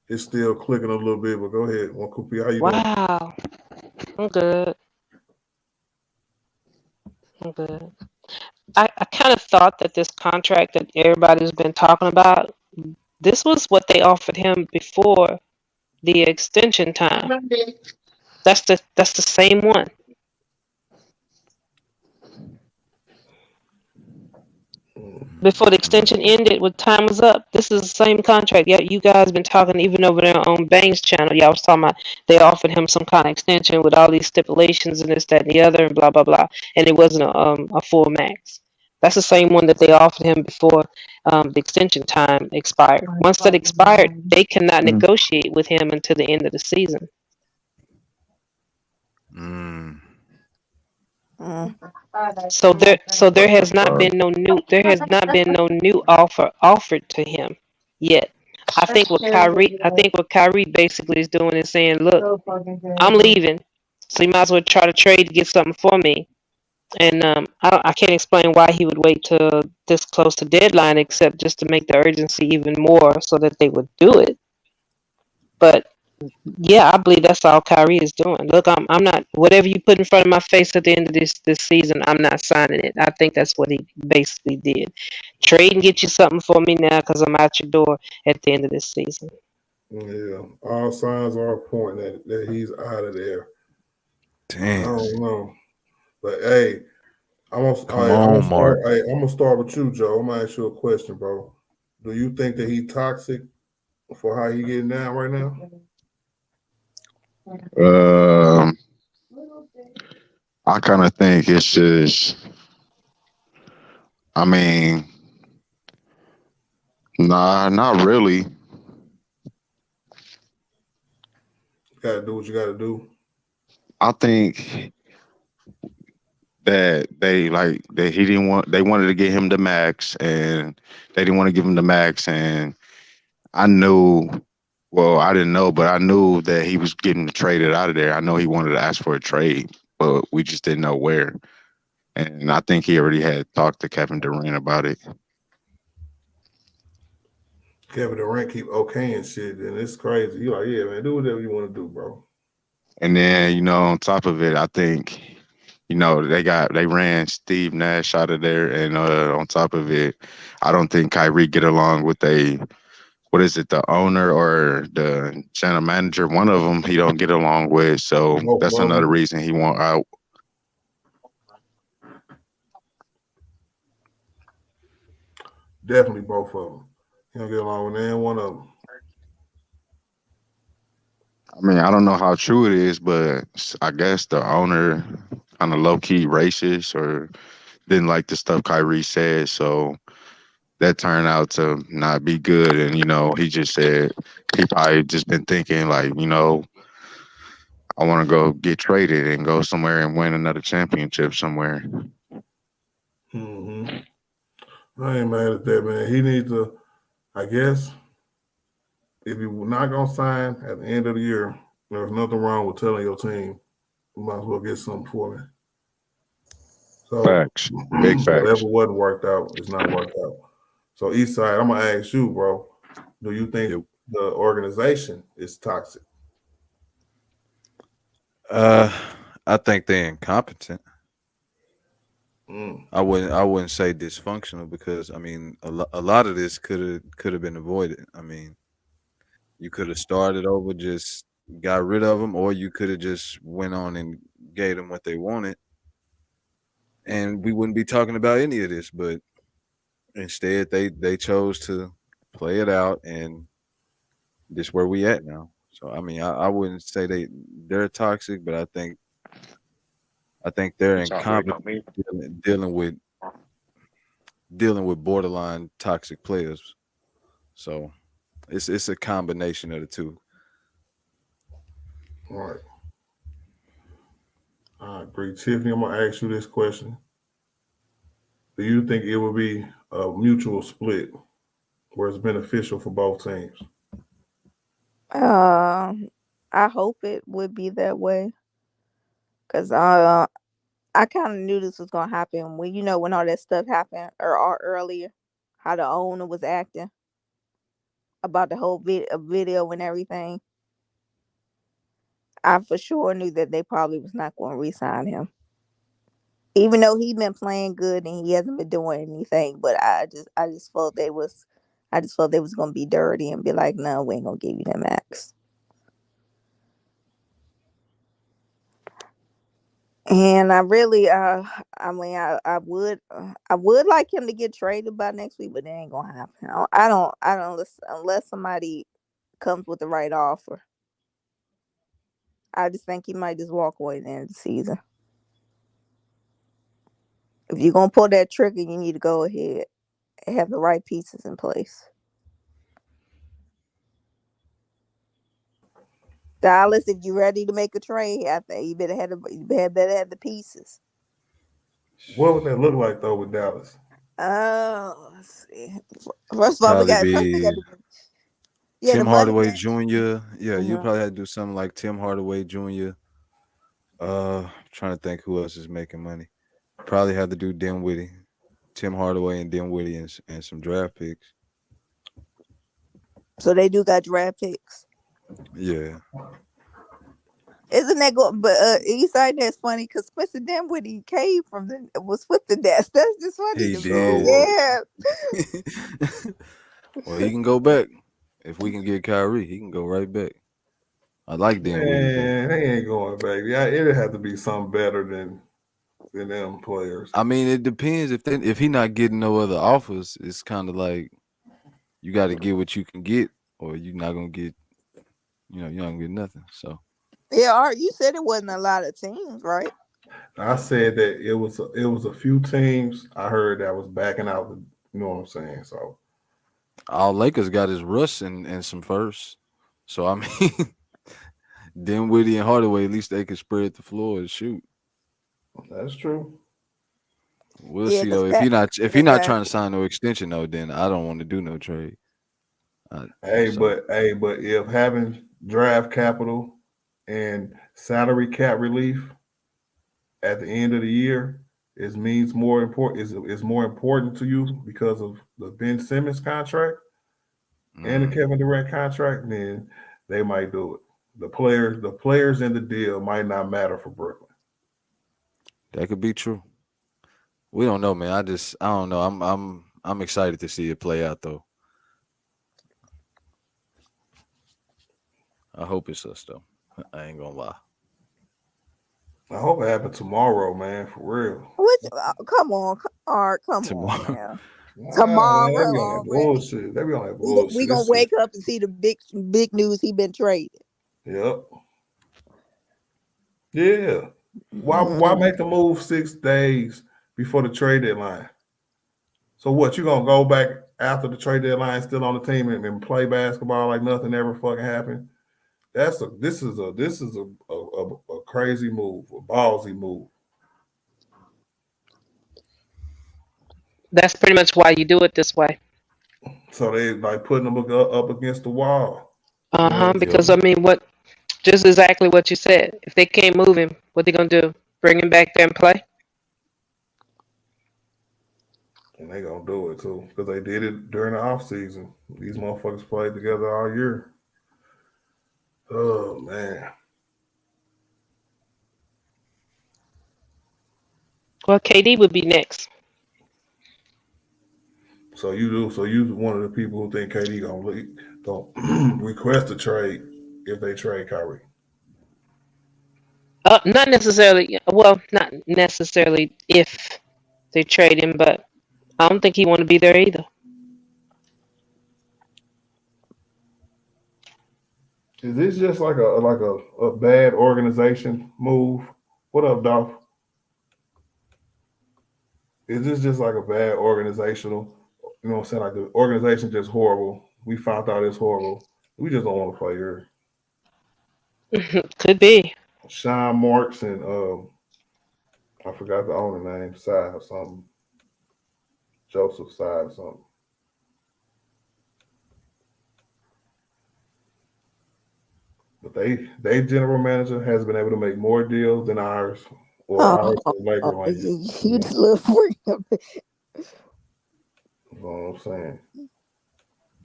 It's still clicking a little bit, but go ahead. One Koopy, how you doing? Wow, I'm good. I kind of thought that this contract that everybody's been talking about, this was what they offered him before the extension time. That's the same one. Before the extension ended, when time was up, this is the same contract. Yeah, you guys been talking even over there on Bank's channel. Y'all was talking about they offered him some kind of extension with all these stipulations and this, that, and the other, and blah blah blah. And it wasn't a full max. That's the same one that they offered him before the extension time expired. Once that expired, they cannot negotiate with him until the end of the season. So there has not been no new offer offered to him yet. I think what Kyrie basically is doing is saying, look, I'm leaving, so you might as well try to trade to get something for me. And I can't explain why he would wait till this close to deadline, except just to make the urgency even more, so that they would do it. But yeah, I believe that's all Kyrie is doing. Look, I'm not, whatever you put in front of my face at the end of this season, I'm not signing it. I think that's what he basically did. Trade and get you something for me now, because I'm out your door at the end of this season. Yeah, all signs are pointing that he's out of there. I Damn. don't know, but hey, Come on, Mark. I'm gonna start with you, Joe. I'm gonna ask you a question, bro. Do you think that he toxic for how he getting down right now? Um, I kind of think it's just. I mean, nah, not really. You gotta do what you gotta do. I think that he didn't want they wanted to get him the max, and they didn't want to give him the max, and I knew. Well, I didn't know, but I knew that he was getting traded out of there. I know he wanted to ask for a trade, but we just didn't know where. And I think he already had talked to Kevin Durant about it. Kevin Durant keep okaying shit, and it's crazy. You like, yeah, man, do whatever you want to do, bro. And then, on top of it, I think, they ran Steve Nash out of there, and on top of it, I don't think Kyrie get along with what is it, the owner or the general manager? One of them he don't get along with, so that's another reason he want out. Definitely both of them. He don't get along with any one of them. I mean, I don't know how true it is, but I guess the owner kind of low key racist or didn't like the stuff Kyrie said, so that turned out to not be good. And he just said he probably just been thinking like, I want to go get traded and go somewhere and win another championship somewhere. Mm-hmm. I ain't mad at that, man. He needs to, I guess, if you're not gonna sign at the end of the year, there's nothing wrong with telling your team, you might as well get something for me. So, Facts. Big facts. Whatever wasn't worked out is not worked out. So, Eastside, I'm gonna ask you, bro. Do you think the organization is toxic? I think they're incompetent. Mm. I wouldn't say dysfunctional, because I mean a lot of this could have been avoided. I mean, you could have started over, just got rid of them, or you could have just went on and gave them what they wanted, and we wouldn't be talking about any of this. But instead, they chose to play it out, and this where we at now. So I mean, I wouldn't say they're toxic, but I think they're incompetent dealing with borderline toxic players. So it's a combination of the two. All right. I agree. Tiffany, I'm gonna ask you this question. Do you think it would be a mutual split where it's beneficial for both teams? I hope it would be that way, because I kind of knew this was gonna happen when when all that stuff happened or earlier, how the owner was acting about the whole video and everything. I for sure knew that they probably was not going to re-sign him, even though he been playing good and he hasn't been doing anything. But I just felt they was going to be dirty and be like, no, we ain't gonna give you that max. And I really, I mean, I would like him to get traded by next week, but it ain't gonna happen. I don't listen, unless somebody comes with the right offer. I just think he might just walk away at the end of the season. If you're gonna pull that trigger, you need to go ahead and have the right pieces in place. Dallas, if you're ready to make a trade, I think you better have the pieces. What would that look like though with Dallas? Oh, let's see. First of all, Probably be Tim the money Hardaway thing. Jr. Yeah, you Mhm. probably had to do something like Tim Hardaway Jr. Trying to think who else is making money. Probably had to do Dinwiddie, Tim Hardaway and Dinwiddie, and some draft picks. So they do got draft picks. Yeah. Isn't that good? But Eastside, that's funny because Spencer Dinwiddie came was with the Nets. That's just funny He to me. did. Yeah. Well, he can go back. If we can get Kyrie, he can go right back. I like Dinwiddie, but Man, they ain't going back. Yeah, it'd have to be something better than them players. I mean, it depends. If he not getting no other offers, it's kind of like you got to get what you can get, or you're not gonna get. You're not gonna get nothing. So Yeah, Art, you said it wasn't a lot of teams, right? I said that it was a few teams I heard that was backing out. You know what I'm saying? So all Lakers got is Russ and some firsts. So I mean, Dinwiddie and Hardaway, at least they could spread the floor and shoot. that's true. We'll Yeah, see because though. If he not yeah. trying to sign no extension though, then I don't want to do no trade. So But if having draft capital and salary cap relief at the end of the year is more important to you because of the Ben Simmons contract and the Kevin Durant contract, then they might do it. The players in the deal might not matter for Brooklyn. that could be true. We don't know, man. I don't know. I'm excited to see it play out though. I hope it's us though. I ain't gonna lie. I hope it happens tomorrow, man, for real. Come on, Art, come Tomorrow. on now. Nah, man, they be Tomorrow on that already. bullshit. They be on that We bullshit. gonna wake up and see the big news he been traded. Yep. Yeah. Why make the move 6 days before the trade deadline? So what, you gonna go back after the trade deadline still on the team and play basketball like nothing ever fucking happened? This is a crazy move, a ballsy move. That's pretty much why you do it this way. So they like putting them up against the wall. Because I mean, just exactly what you said. If they can't move him, what they gonna do? Bring him back there and play? And they gonna do it too because they did it during the off season. These motherfuckers played together all year. Oh man. Well, KD would be next. So you one of the people who think KD gonna request a trade if they trade Kyrie. Not necessarily. Well, not necessarily if they trade him, but I don't think he want to be there either. Is this just like a bad organization move? What up, Dolph? Is this just like a bad organizational? You know what I'm saying? Like the organization just horrible. We found out it's horrible. We just don't want to play here. Could be. Sean Marks and I forgot the owner name, Side or something. Joseph Side or something. But they general manager has been able to make more deals than ours or ours or Laker land. You just love freedom. That's what I'm saying.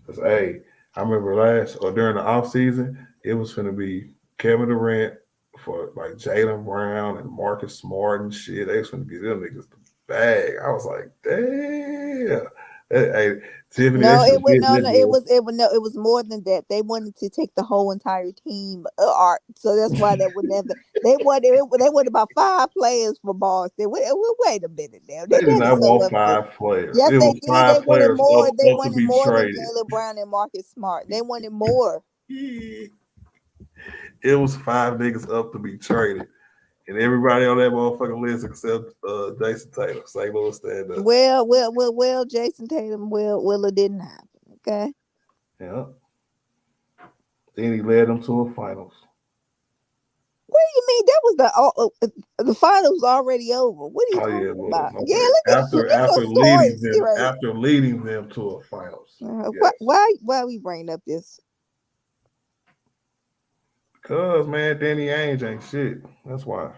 Because I remember during the off season, it was going to be Kevin Durant for like Jaylen Brown and Marcus Smart and shit. They was going to get them niggas the bag. I was like, damn. Hey, Tiffany. It was more than that. They wanted to take the whole entire team, Art. So that's why they would never. They wanted about 5 players for Boston. Wait a minute now. They did not want 5 players. Yes, it they was did. 5 They wanted players more. They up wanted to be more than traded. Jaylen Brown and Marcus Smart. They wanted more. It was 5 niggas up to be traded. And everybody on that motherfucking list except Jason Tatum, St. Louis stand up. Well, Jason Tatum, it didn't happen. Okay. Yeah. Then he led them to a finals. What do you mean? That was the finals already over. What are you talking about? Okay. Yeah, look after leading them to a finals. Yes. Why we bring up this? Because man, Danny Ainge ain't shit. That's why.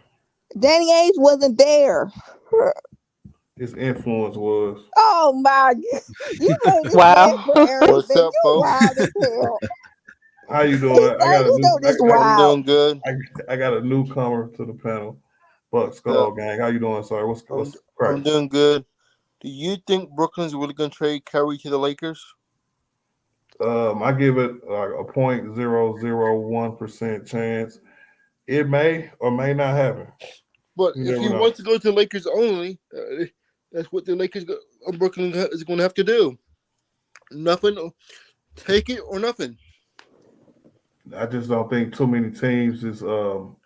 Danny Ainge wasn't there. His influence was. Oh my God! You made this wow. What's up, folks? Wild as hell. How you doing? I'm doing good. I got a newcomer to the panel. Buck Skull Gang. How you doing, sir? What's I'm doing good. Do you think Brooklyn's really gonna trade Kyrie to the Lakers? I give it like a 0.001% chance. It may or may not happen. But You if never he know. wants to go to the Lakers only, that's what the Lakers Brooklyn is going to have to do. Nothing, take it or nothing. I just don't think too many teams is too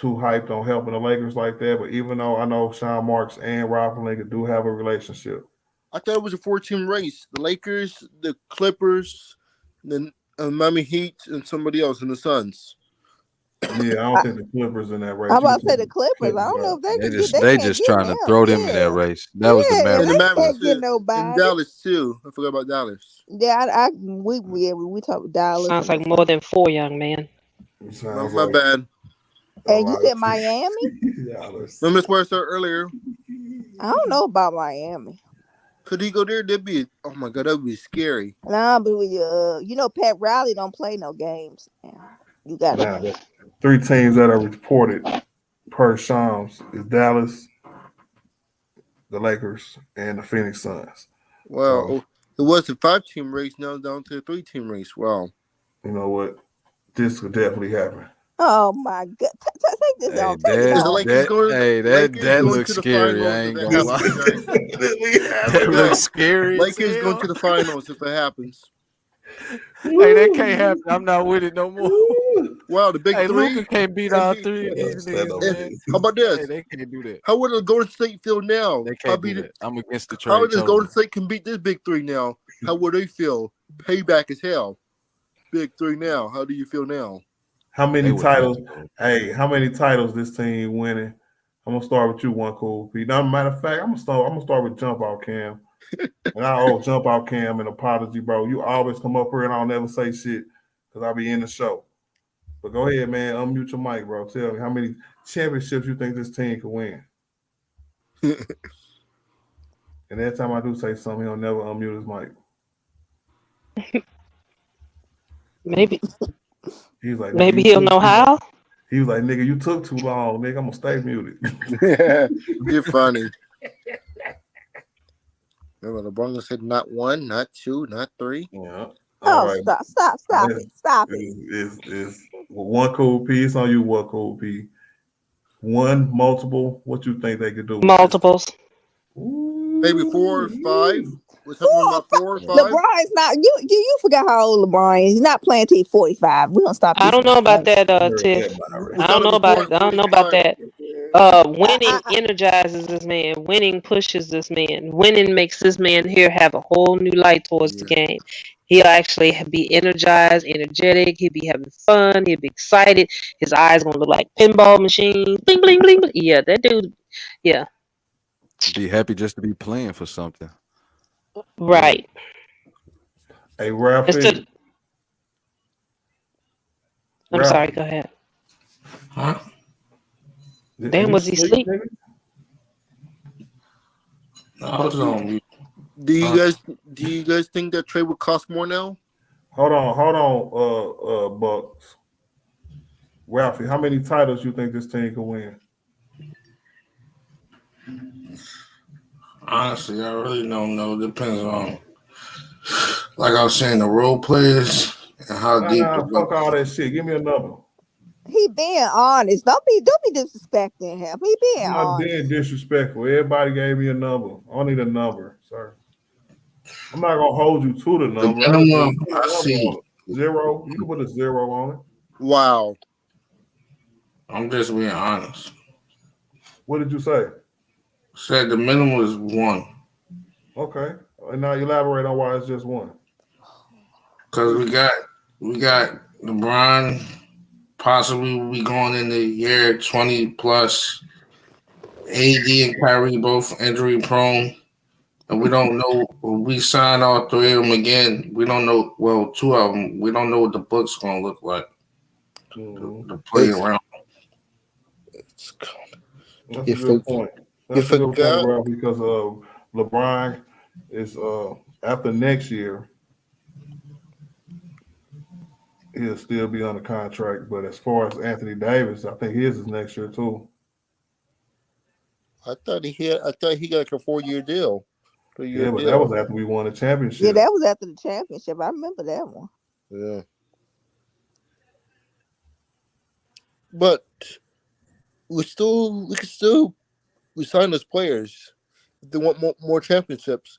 hyped on helping the Lakers like that. But even though I know Sean Marks and Rob Pelinka do have a relationship, I thought it was a 4-team race: the Lakers, the Clippers, the Miami Heat, and somebody else, and the Suns. yeah, I don't think the Clippers in that race. I'm You about can to say take the the Clippers. I Clippers don't know out. if they They can get. just They they can't just get trying to throw them in that Yeah, race. That was the yeah, And the they Mavericks. can't Mavericks get too. And nobody. Dallas too. I forgot about Dallas. Yeah, we talk Dallas Sounds and like more than 4, young man. It My, sounds my like bad. a and you lot of said Miami. dollars. Remember where I said earlier? I don't know about Miami. Could he go there? That'd be, oh my God, that would be scary. Nah, but Pat Riley don't play no games. Yeah, you got to. Now, the three teams that are reported per Shams is Dallas, the Lakers, and the Phoenix Suns. Well, So it was a 5-team race, now down to a 3-team race. Wow. you know what? This could definitely happen. Oh my God! Take this Hey, off. Take it Is the that off. Lakers that going? hey that Lakers that going looks to the scary. I finals if ain't that gonna This lie. happens, could guys? definitely That happen. looks Guys, scary as Lakers going to hell. the finals if it happens. Hey, that can't happen. I'm not with it no more. Wow, the big Hey, Luca three. can't beat And all he, three of these Stand niggas, up, and man. man. how about Hey, this? they can't do that. How would the Golden State feel now? They can't do that. I'm against the How trade does Golden totally. State can beat this big three now? How would they feel? Payback as hell. Big three now. How do you feel now? How They many would have titles? to go. Hey, how many titles this team winning? I'm gonna start with you, one cool Pete. Now, matter of fact, I'm gonna start with jump out Cam. And I owe jump out Cam an apology, bro. You always come up here and I'll never say shit because I'll be in the show. But go ahead, man. Unmute your mic, bro. Tell me how many championships you think this team could win. And every time I do say something, he'll never unmute his mic. Maybe He's like, nigga, maybe you he'll took know too long. how. He was like, nigga, you took too long, nigga. I'm gonna stay muted. You're funny. Remember, LeBron said not 1, not 2, not 3. Yeah. All Oh, right. stop it. Is one cool P. It's on you, one cool P. One, multiple. What you think they could do with this? Multiples. Maybe 4 or 5. We're talking 4 about 4 or 5. LeBron is not. You forgot how old LeBron is. He's not playing till he's 45. We're gonna stop I this. don't know about that, Tiff. Yeah, We're I don't know talking about 4 I or don't know about 45. that. Winning energizes this man. Winning pushes this man. Winning makes this man here have a whole new light towards the Yeah. game. He'll actually be energized, energetic. He'll be having fun. He'll be excited. His eyes gonna look like pinball machines. Bling, bling, bling, bling. Yeah, that dude. Yeah, Be happy just to be playing for something. right. Hey, Ralphie. Instead, I'm sorry. Go ahead. Huh? Damn, was he asleep? nigga? No, I was on mute. Do you guys think that trade would cost more now? Hold on, Bucks. Ralphie, how many titles you think this team could win? Honestly, I really don't know. Depends on, like I was saying, the role players and how deep the Fuck all that shit. Give me a number. He being honest. Don't be disrespecting him. He being I'm not honest. being disrespectful. Everybody gave me a number. I need a number, sir. I'm not gonna hold you to the number. The minimum I see. 0. You can put a 0 on it. Wow. I'm just being honest. What did you say? Said the minimum is 1. Okay. And now elaborate on why it's just 1. Because we got LeBron possibly will be going in the year 20 plus. AD and Kyrie both injury prone. And we don't know when we sign all 3 of them again. We don't know. Well, 2 of them. We don't know what the book's going to look like to play around. That's a good point. That's a good point, Ralph, because LeBron is after next year, he'll still be on the contract. But as far as Anthony Davis, I think his is next year too. I thought he got like a 4-year deal. 3-year but deal. that was after we won the championship. Yeah, that was after the championship. I remember that one. Yeah. But we can still resign those players if they want more championships.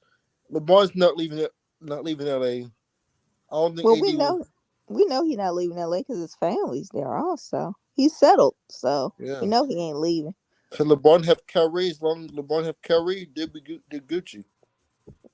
LeBron's not leaving LA. I don't think Well, AD we know he's not leaving LA because his family's there also. He's settled, so Yeah. we know he ain't leaving. Can LeBron have Kyrie? As long as LeBron have Kyrie, they'd Gucci.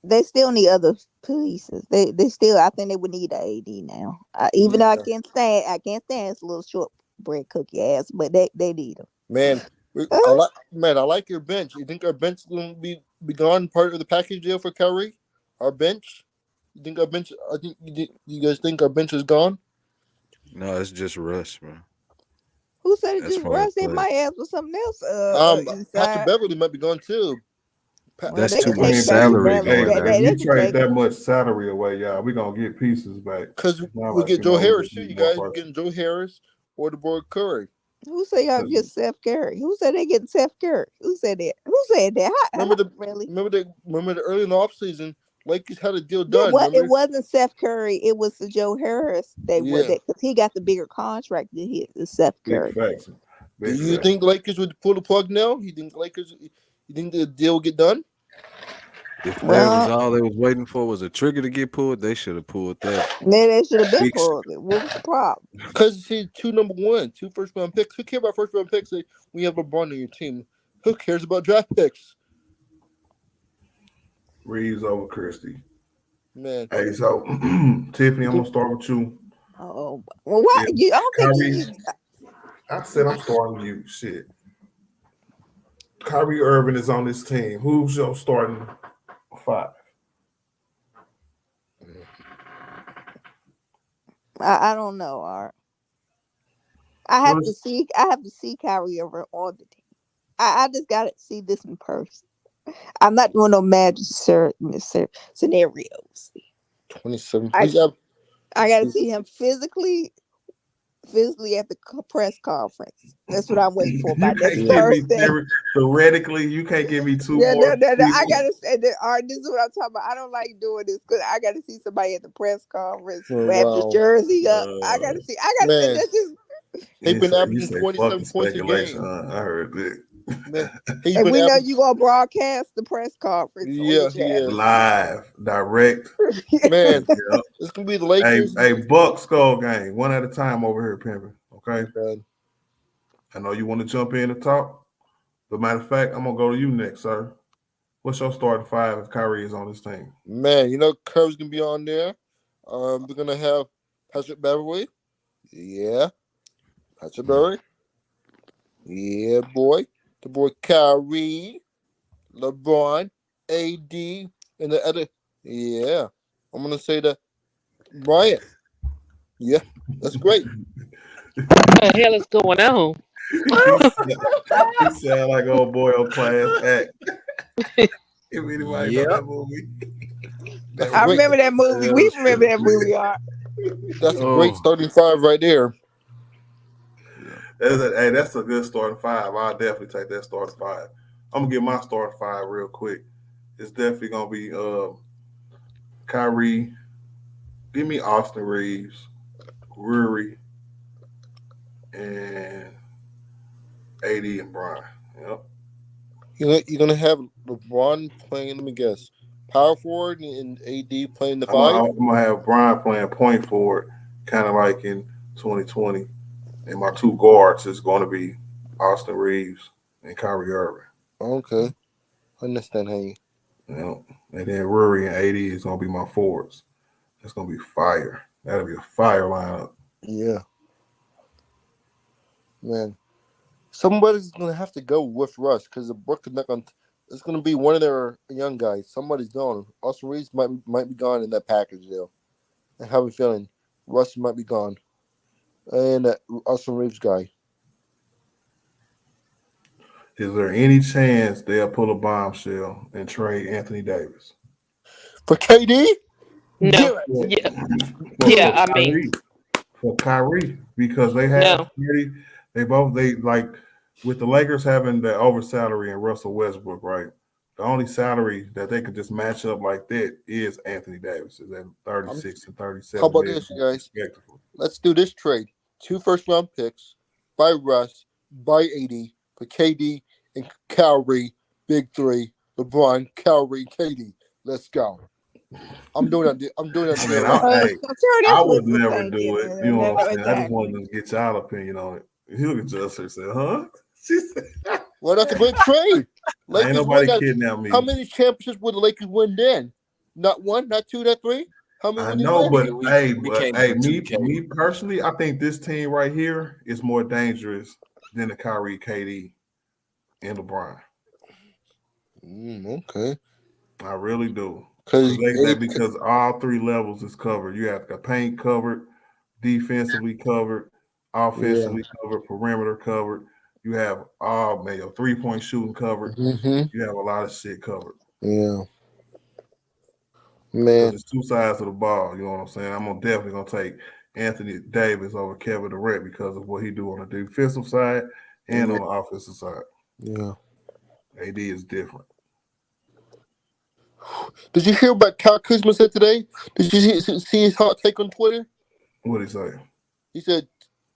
They still need other pieces. They still, I think they would need an AD now. Even though I can't stand his little short bread cookie ass, but they need him. Man, I like your bench. You think our bench is going to be gone part of the package deal for Kyrie? Our bench? You think our bench? I think you guys think our bench is gone? No, it's just Russ, man. Who said it As just far as Russ? They players. might ask for something else. Patrick Inside. Beverly might be gone too. That's they too can much take salary Patrick Beverly. going there. If you They trade can that take much salary away, y'all, we gonna get pieces back. Because we get Joe Harris too. You guys, we're getting Joe Harris or the boy Curry. Who said y'all get Steph Curry? Who said they getting Steph Curry? Who said that? Who said that? Really? Remember the early in the offseason, Lakers had a deal done. It wasn't Steph Curry. It was the Joe Harris. Because he got the bigger contract than Steph Curry. Big facts. Do you think Lakers would pull the plug now? You think the deal will get done? If that was all they was waiting for was a trigger to get pulled, they should have pulled that. Man, they should have been pulled it. What was the problem? Because see, 2 number 1, 2 first round picks. Who cares about first round picks? When you have LeBron on your team, who cares about draft picks? Reeves over Christie. Man. Hey, so Tiffany, I'm gonna start with you. Oh, well, why? Yeah. I don't think I said I'm starting with you. Shit. Kyrie Irving is on this team. Who's your starting 5? I don't know, Art. I have to see Kyrie Irving on the team. I just gotta see this in person. I'm not doing no magic scenarios. 27. I gotta see him physically at the press conference. That's what I'm waiting for. By next Thursday. Theoretically, you can't give me 2 more. No. I gotta say that. Art, this is what I'm talking about. I don't like doing this because I gotta see somebody at the press conference have the jersey up. I gotta see. That's just. He's been averaging 27 points a game. I heard that. And we know you gonna broadcast the press conference. Yeah, he is. Live, direct. Man, it's gonna be the Lakers. A Buck Skull game, one at a time over here, pimping. Okay. I know you want to jump in and talk, but matter of fact, I'm gonna go to you next, sir. What's your starting 5 if Kyrie is on this team? Man, you know Curry's gonna be on there. We're gonna have Patrick Beverly. Yeah. Patrick Beverly. Yeah, boy. The boy Kyrie, LeBron, AD, and the other. Yeah. I'm going to say that Bryant. Yeah, that's great. What the hell is going on? You sound like old boy on Class Act. If anybody know that movie. I remember that movie. We remember that movie, Art. That's a great starting 5 right there. That's a good starting 5. I'll definitely take that starting 5. I'm gonna get my starting 5 real quick. It's definitely gonna be Kyrie. Give me Austin Reeves, Ruri, and AD and Brian. Yep. You're gonna have LeBron playing. Let me guess. Power forward and AD playing the 5. I'm gonna have Brian playing point forward, kind of like in 2020. And my 2 guards is going to be Austin Reeves and Kyrie Irving. Okay. I understand how you. And then Ruri and AD is going to be my forwards. That's going to be fire. That'll be a fire lineup. Yeah. Man. Somebody's going to have to go with Russ because the Brooklyn not going to. It's going to be one of their young guys. Somebody's gone. Austin Reeves might be gone in that package deal. I have a feeling Russ might be gone. And that Austin Reeves guy. Is there any chance they'll pull a bombshell and trade Anthony Davis for KD? No. Yeah. I mean, for Kyrie, because they have they like with the Lakers having the over salary and Russell Westbrook, right? The only salary that they could just match up like that is Anthony Davis is at 36 and How 37 about million this, you guys? respectively. Let's do this trade. 2 first-round picks by Russ, by AD, for KD and Kyrie, big three, LeBron, Kyrie, KD. Let's go. I'm doing that. I'm doing that I deal mean, right now. hey, Sure, I that's would wishful never thinking. do it. You know what I'm saying? I just Exactly. wanted to get y'all opinion on it. He'll adjust her and say, huh? She said, Well, that's a great trade. ain't Lakers nobody win that. kidnap me. How many championships would the Lakers win then? Not one, not two, not three. How many I would they know, win? but We can't do me 2K. personally, I think this team right here is more dangerous than the Kyrie, KD, and LeBron. Okay. I really do. Because Because all three levels is covered. You have the paint covered, defensively covered, yeah. offensively covered, perimeter covered. You have all man, your 3-point shooting covered. Mm-hmm. You have a lot of shit covered. Yeah. Because Man. it's two sides of the ball. You know what I'm saying? I'm definitely gonna take Anthony Davis over Kevin Durant because of what he do on the defensive side and Yeah. on the offensive side. Yeah. AD is different. Did you hear what Kyle Kuzma said today? Did you see his hot take on Twitter? What did he say? He said,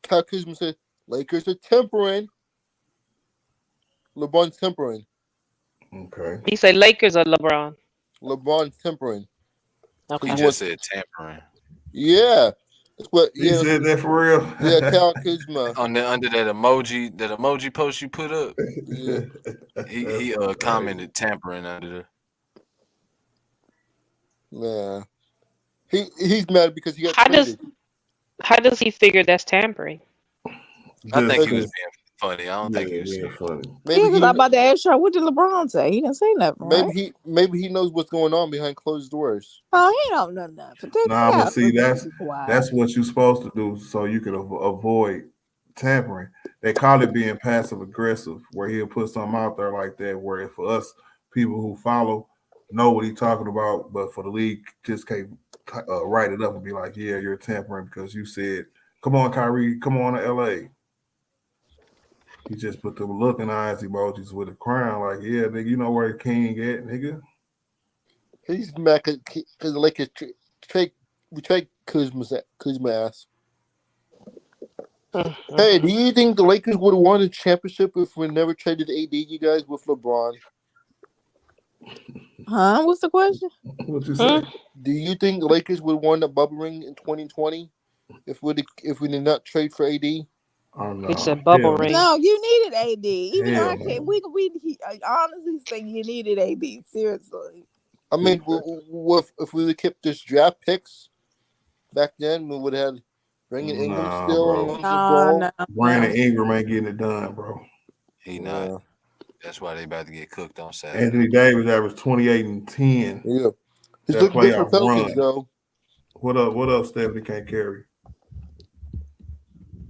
Kyle Kuzma said, Lakers are tempering. LeBron's tempering. Okay. He said Lakers or LeBron. LeBron's tempering. Okay. He just said tampering. Yeah. That's what. He Yeah. said that for real. Yeah. Kyle Kuzma. Under that emoji post you put up, Yeah. he commented tampering under there. Yeah. He's mad because he got How traded. does he figure that's tampering? I think he Maybe- was being funny. I don't think he was being serious. funny. Yeah, Maybe because he, I'm about to ask y'all, what did LeBron say? He didn't say nothing, right? maybe he knows what's going on behind closed doors. Oh, he don't know nothing. Nah, but see, That's that's what you're supposed to do so you can avoid tampering. They call it being passive aggressive, where he'll put something out there like that. Where for us people who follow know what he's talking about, but for the league just can't write it up and be like, "Yeah, you're tampering because you said, come on, Kyrie, come on to LA." He just put the looking eyes emojis with a crown, like, "Yeah, nigga, you know where the king at, nigga." He's mad because the Lakers trade Kuzma ass. Hey, do you think the Lakers would have won a championship if we never traded AD, you guys, with LeBron? Huh? What's the question? What you say? Do you think the Lakers would have won the bubble ring in 2020 if we did not trade for AD? Oh no. It's a bubble Hell ring. No, you needed AD. Even though I Hell can't, no. I honestly think you needed AD. Seriously. I mean, if we would have kept this draft picks back then, we would have had Brandon Ingram Nah, still. bro. Lonzo Ball. Brandon Ingram ain't getting it done, bro. He not. That's why they about to get cooked on Saturday. Anthony Davis averaged 28 and 10. Yeah. He's That looking good for playoff Pelicans, run. though. What up, Stephanie can't carry?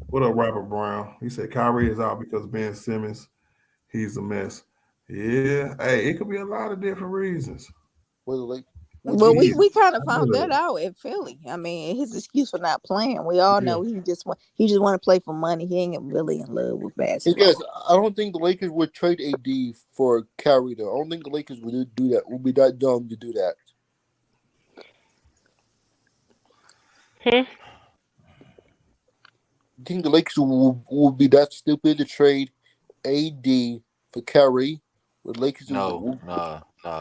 What up, Robert Brown? He said Kyrie is out because Ben Simmons, he's a mess. Yeah, hey, it could be a lot of different reasons. Well, we kind of found that out at Philly. I mean, his excuse for not playing. We all know he just want to play for money. He ain't really in love with basketball. Because I don't think the Lakers would trade AD for Kyrie, though. I don't think the Lakers would do that. Would be that dumb to do that. You think the Lakers would be that stupid to trade AD for Kyrie? With Lakers? No,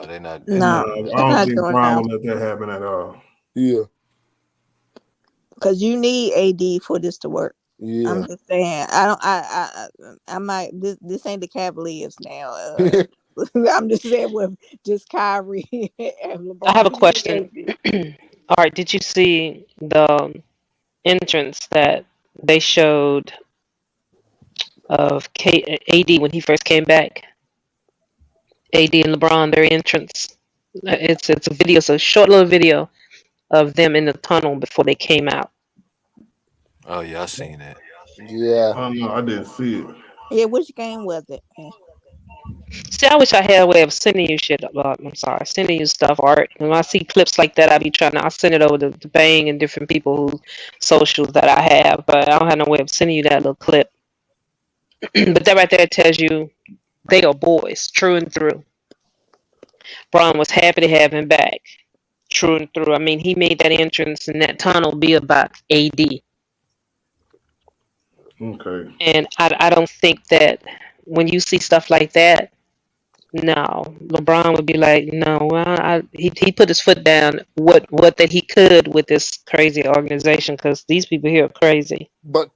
they're not. No, I don't think Brown will let that happen at all. Yeah. Because you need AD for this to work. Yeah. I'm just saying. I might. This ain't the Cavaliers now. I'm just saying with just Kyrie and LeBron. I have a question. All right, did you see the entrance that they showed of AD when he first came back? AD and LeBron, their entrance. It's a video, so a short little video of them in the tunnel before they came out. Oh yeah, I seen that. Yeah. Oh no, I didn't see it. Yeah, which game was it? See, I wish I had a way of sending you shit. I'm sorry, sending you stuff, art. When I see clips like that, I send it over to Bang and different people who socials that I have, but I don't have no way of sending you that little clip. But that right there tells you they are boys, true and through. Braun was happy to have him back. True and through. I mean, he made that entrance and that tunnel be about AD. Okay. And I don't think that when you see stuff like that, no, LeBron would be like, no, well, he put his foot down. What that he could with this crazy organization because these people here are crazy. But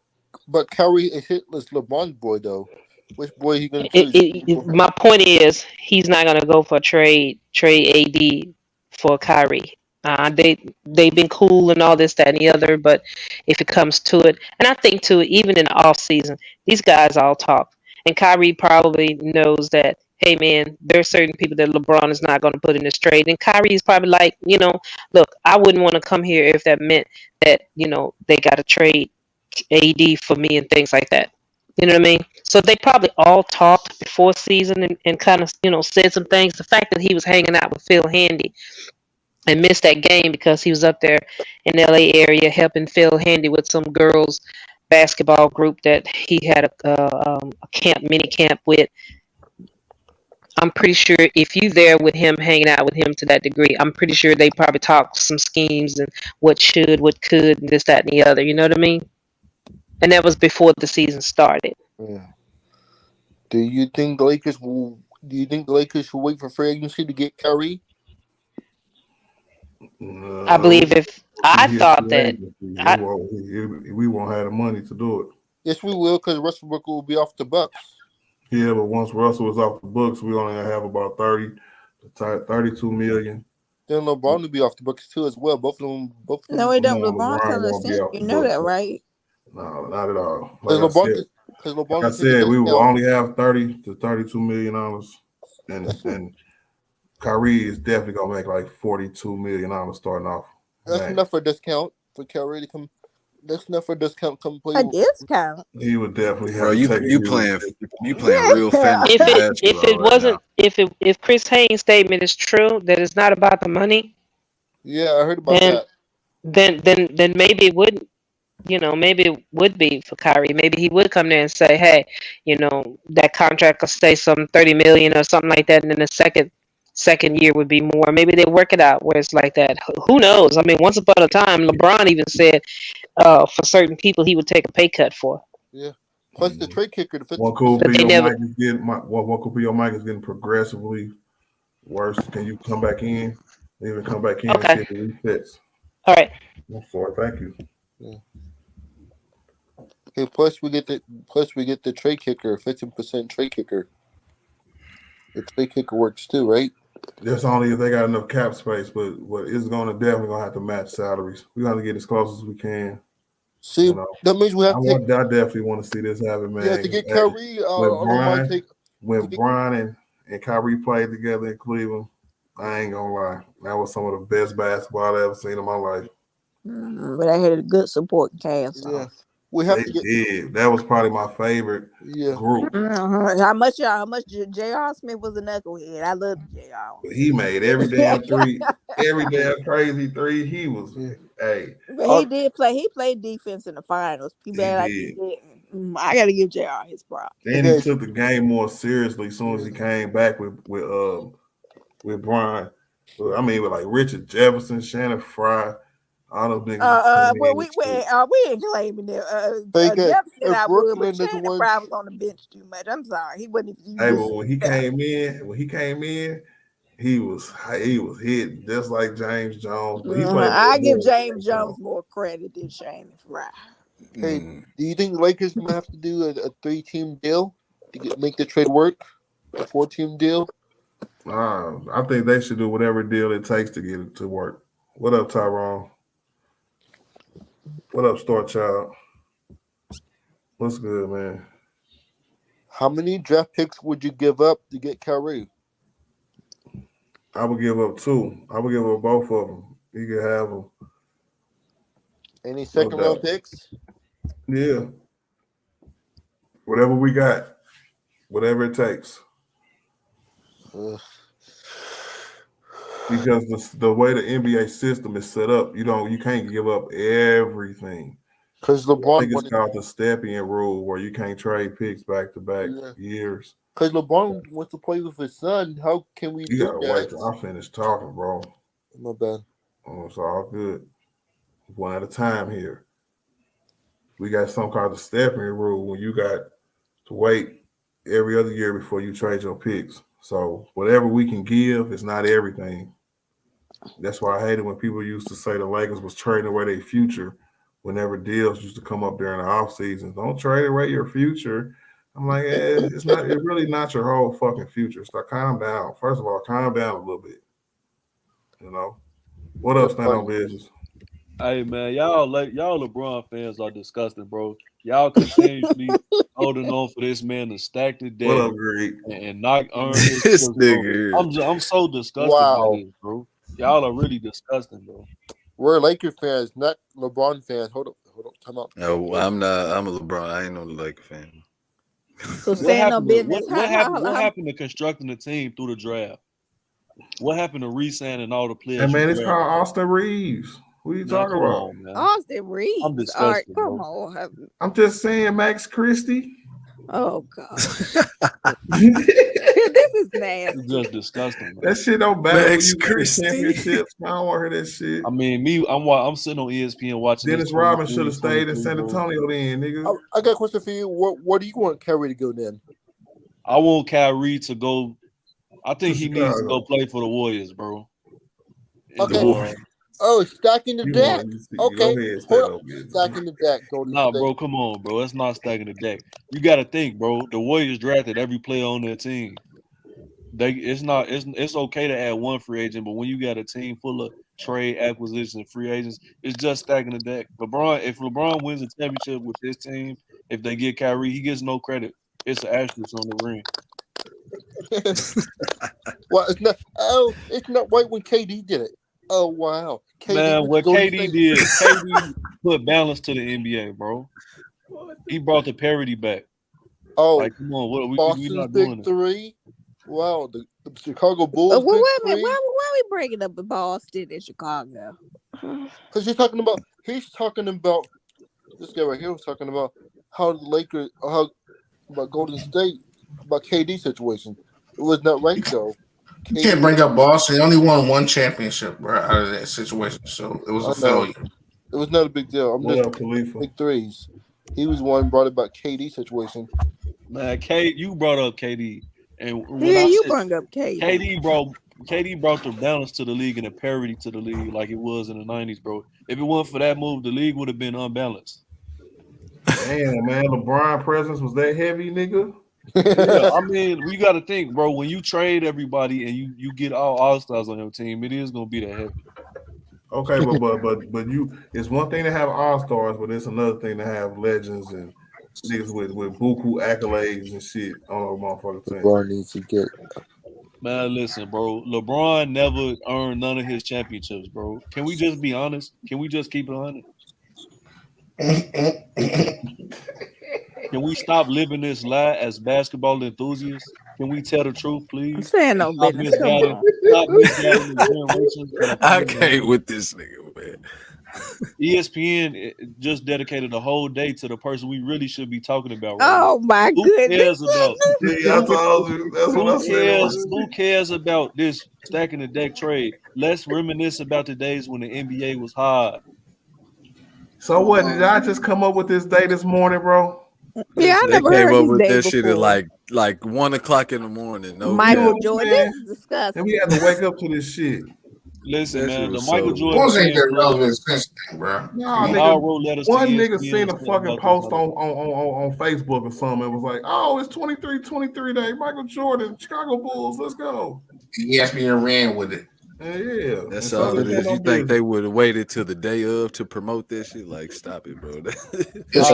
Kyrie is Hitler's LeBron's boy though. Which boy he gonna choose? My point is, he's not gonna go for trade AD for Kyrie. They've been cool and all this, that, and the other, but if it comes to it, and I think too, even in the off season, these guys all talk, and Kyrie probably knows that. Hey man, there are certain people that LeBron is not going to put in this trade, and Kyrie is probably like, look, I wouldn't want to come here if that meant that they got to trade AD for me and things like that. You know what I mean? So they probably all talked before season and kind of, said some things. The fact that he was hanging out with Phil Handy and missed that game because he was up there in the LA area helping Phil Handy with some girls basketball group that he had a mini camp with. I'm pretty sure if you there with him, hanging out with him to that degree, I'm pretty sure they probably talked some schemes and what should, what could, and this, that, and the other. You know what I mean? And that was before the season started. Yeah. Do you think the Lakers should wait for free agency to get Kyrie? No, I believe we won't have the money to do it. Yes, we will, because Russell Westbrook will be off the Bucks. Yeah, but once Russell was off the books, we only have about 32 million. Then LeBron will be off the Bucks too as well. Both of them. No, it don't. No, LeBron's on the won't be off You the know books. that, right? No, not at all. Like I said, we will only have 30 to 32 million dollars, and Kyrie is definitely gonna make like $42 million starting off. That's enough for a discount for Kyrie to come. That's enough for a discount come play. A discount. He would definitely have. Bro, you playing real fantasy if Chris Haynes' statement is true that it's not about the money. Yeah, I heard about that. Then maybe it wouldn't. Maybe it would be for Kyrie. Maybe he would come there and say, "Hey, that contract could stay some 30 million or something like that," and then the second year would be more. Maybe they work it out where it's like that. Who knows? I mean, once upon a time, LeBron even said for certain people he would take a pay cut for. Yeah. Plus the trade kicker. One cool your mic is getting progressively worse. Can you come back in? Even come back in and see if it resets. All right. Thank you. Yeah. Okay. Plus we get the trade kicker, 15% trade kicker. The trade kicker works too, right? That's only if they got enough cap space, but it's definitely gonna have to match salaries. We're gonna get as close as we can. See, that means we have to. I definitely want to see this happen, man. Yeah, to get Kyrie. When Brian and Kyrie played together in Cleveland, I ain't gonna lie, that was some of the best basketball I ever seen in my life. But I had a good supporting cast. Yeah, That was probably my favorite group. How much J.R. Smith was a knucklehead. I loved J.R. He made every damn three, every damn crazy three. He was But he did play. He played defense in the finals. He didn't. I got to give J.R. his props. Then he took the game more seriously as soon as he came back with Brian. I mean, with like Richard Jefferson, Shannon Fry. All those niggas. We ain't claiming that. Jefferson, I would, but Shannon Fry was on the bench too much. I'm sorry, he wasn't. But when he came in, he was hitting just like James Jones. But I give James Jones more credit than Shannon Fry. Hey, do you think the Lakers might have to do a 3-team deal to make the trade work? A 4-team deal? I think they should do whatever deal it takes to get it to work. What up, Tyrone? What up, Star Child? What's good, man? How many draft picks would you give up to get Kyrie? I would give up 2. I would give up both of them. You can have them. Any second-round picks? Yeah. Whatever we got. Whatever it takes. Because the way the NBA system is set up, you can't give up everything. Because I LeBron think it's wanted. called the Stepien rule, where you can't trade picks back to back Yeah. years. Because LeBron wants to play with his son. How can we You do gotta that? wait till I finish talking, bro. My bad. Oh, it's all good. One at a time here. We got something called the Stepien rule, when you got to wait every other year before you trade your picks. So whatever we can give is not everything. That's why I hated when people used to say the Lakers was trading away their future whenever deals used to come up during the off season. Don't trade away your future. I'm like, it's really not your whole fucking future. So calm down. First of all, calm down a little bit. You know? What up, stand on business? Hey man, y'all LeBron fans are disgusting, bro. Y'all continuously holding on for this man to stack the deck What up, Greg? and not earn his This chips, bro. nigga. I'm so disgusted by this, bro. Y'all are really disgusting, bro. We're Laker fans, not LeBron fans. Hold up, time out. No, I'm not. I'm a LeBron. I ain't no Lakers fan. So stand on business. What happened to constructing the team through the draft? What happened to re-signing all the players? Hey man, it's called Austin Reeves. What are you talking about? On, man. Austin Reeves. I'm disgusted, come bro. on. I'm just saying, Max Christie. Oh God. This is nasty. It's just disgusting. Man. That shit don't matter. Max You Christie. championships. I don't want to hear that shit. I mean, I'm sitting on ESPN watching. Dennis Rodman should have stayed in San Antonio then, nigga. I got a question for you. What do you want Kyrie to go then? I want Kyrie to go. I think he Chicago. needs to go play for the Warriors, bro. Okay. Oh, stacking the deck. Okay. Hold up. Stacking the deck. Nah, bro, come on, bro. It's not stacking the deck. You got to think, bro. The Warriors drafted every player on their team. It's okay to add one free agent, but when you got a team full of trade acquisitions and free agents, it's just stacking the deck. If LeBron wins a championship with his team, if they get Kyrie, he gets no credit. It's an asterisk on the ring. Well, it's not. Oh, it's not right when KD did it. Oh wow, KD, man! What KD did, KD put balance to the NBA, bro. He brought the parity back. Oh, like, come on, we not big doing three. Wow, the Chicago Bulls. Well, wait a minute. Why are we bringing up Boston and Chicago? Because he's talking about this guy right here was talking about how the Lakers, about Golden State, about KD situation. It was not right though. You can't bring up Boston. They only won one championship, bro, out of that situation, so it was a failure. It was not a big deal. I'm just big threes. He was one brought about KD situation. Man, you brought up KD, and you brought up KD. KD brought the balance to the league and the parity to the league like it was in the 90s, bro. If it wasn't for that move, the league would have been unbalanced. Damn, man, LeBron presence was that heavy, nigga. Yeah, I mean, we got to think, bro. When you trade everybody and you get all stars on your team, it is gonna be that heavy. Okay, but it's one thing to have all stars, but it's another thing to have legends and niggas with buku accolades and shit on a motherfucking team. LeBron needs to get. Man, listen, bro. LeBron never earned none of his championships, bro. Can we just be honest? Can we just keep it honest? Can we stop living this lie as basketball enthusiasts? Can we tell the truth, please? I'm saying no business. I can't with this nigga, man. ESPN just dedicated a whole day to the person we really should be talking about. Oh my goodness! Who cares about this stacking the deck trade? Let's reminisce about the days when the NBA was hard. So what? Did I just come up with this day this morning, bro? Yeah, I never heard came up his with day that shit before. at like 1 o'clock in the morning. No, Michael Jordan, this is disgusting. And we had to wake up to this shit. Listen, man, the so Michael Jordan ain't that relevant since then, bro. No, nigga, one nigga seen a fucking post on Facebook or something and was like, "Oh, it's 23 day. Michael Jordan, Chicago Bulls. Let's go." ESPN ran with it. Yeah, that's all it is. You think they would have waited till the day of to promote that shit? Like, stop it, bro. It's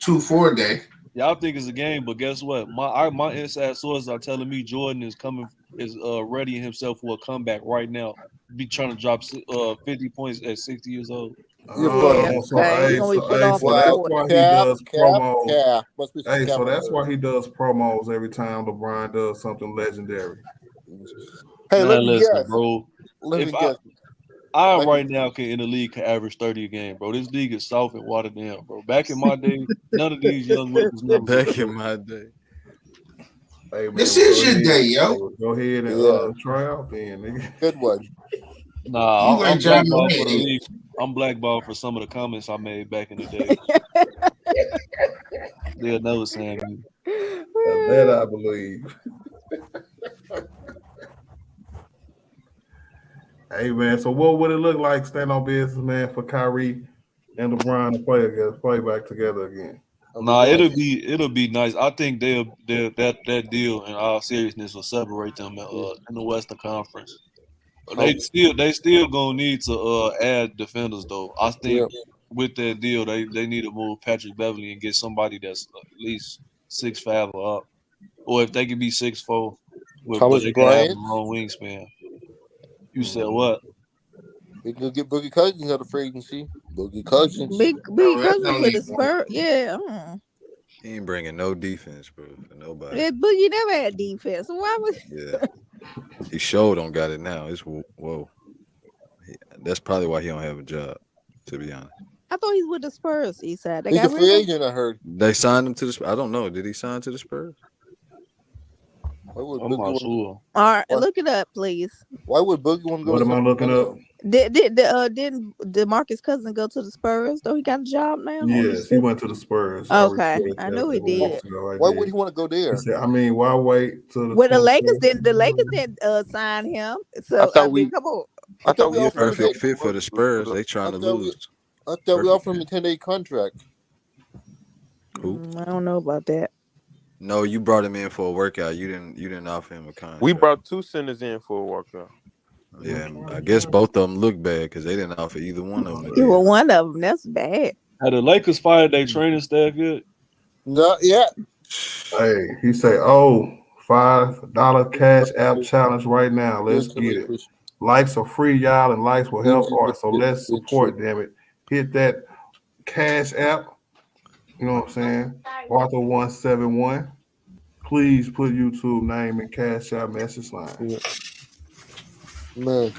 8-2-4 day. Y'all think it's a game, but guess what? My inside sources are telling me Jordan is readying himself for a comeback right now. Be trying to drop 50 points at 60 years old. That's why he does promos. So that's why he does promos every time LeBron does something legendary. Hey, let me guess, bro. I right now can in the league can average 30 a game, bro. This league is soft and watered down, bro. Back in my day, none of these young niggas never. Back in my day. Hey, man, This is your day, yo. Go ahead and try out then, nigga. Good one. Nah, You I'm like John blackballed for the Moran. league. I'm blackballed for some of the comments I made back in the day. They'll never say me. That I believe. Hey, man, so what would it look like stand on business, man, for Kyrie and LeBron to play back together again? Nah, it'll be nice. I think that deal in all seriousness will separate them in the Western Conference. But they still gonna need to add defenders though. I think with that deal they need to move Patrick Beverly and get somebody that's at least 6'5" or up, or if they can be 6'4", but they can have a long wingspan. You said what? We can get Boogie Cousins out of free agency. Boogie Cousins. Big Cousins with the Spurs. Yeah. He ain't bringing no defense, bro, for nobody. Yeah, Boogie never had defense. So why was? Yeah. He sure don't got it now. It's whoa. That's probably why he don't have a job, to be honest. I thought he's with the Spurs. He said He's a free agent. I heard they signed him to the. I don't know. Did he sign to the Spurs? I'm not sure. All right, look it up, please. Why would Boogie want to go? What am I looking up? Didn't DeMarcus Cousins go to the Spurs? Though he got a job now. Yes, he went to the Spurs. Okay, I know he did. Why would he want to go there? I mean, why wait till the? Well, the Lakers didn't sign him. So come on. I thought we He's a offered him perfect fit for the Spurs. They trying to lose. I thought we offered him a 10-day contract. Who? I don't know about that. No, you brought him in for a workout. You didn't offer him a contract. We brought two centers in for a workout. Yeah, I guess both of them look bad because they didn't offer either one of them. You were one of them. That's bad. Had the Lakers fired their training staff yet? Not yet. Hey, he say, $5 cash app challenge right now. Let's get it. Likes are free, y'all, and likes will help art. So let's support, damn it. Hit that cash app. You know what I'm saying? Arthur 171. Please put YouTube name and cash app message line. Man,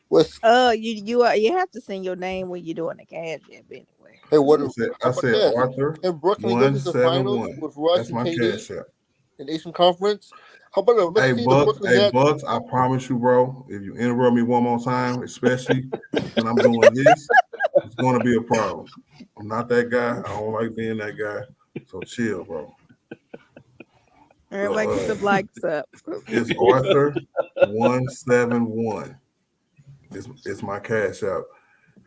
you have to send your name when you're doing the cash app anyway. Hey, what I said Arthur and Brooklyn goes to the finals with Russ That's and my KD cash app. in Eastern Conference. How about Bucks, I promise you, bro, if you interrupt me one more time, especially when I'm doing this, it's gonna be a problem. I'm not that guy. I don't like being that guy. So chill, bro. Everybody get the likes up. It's Arthur 171. It's my cash out.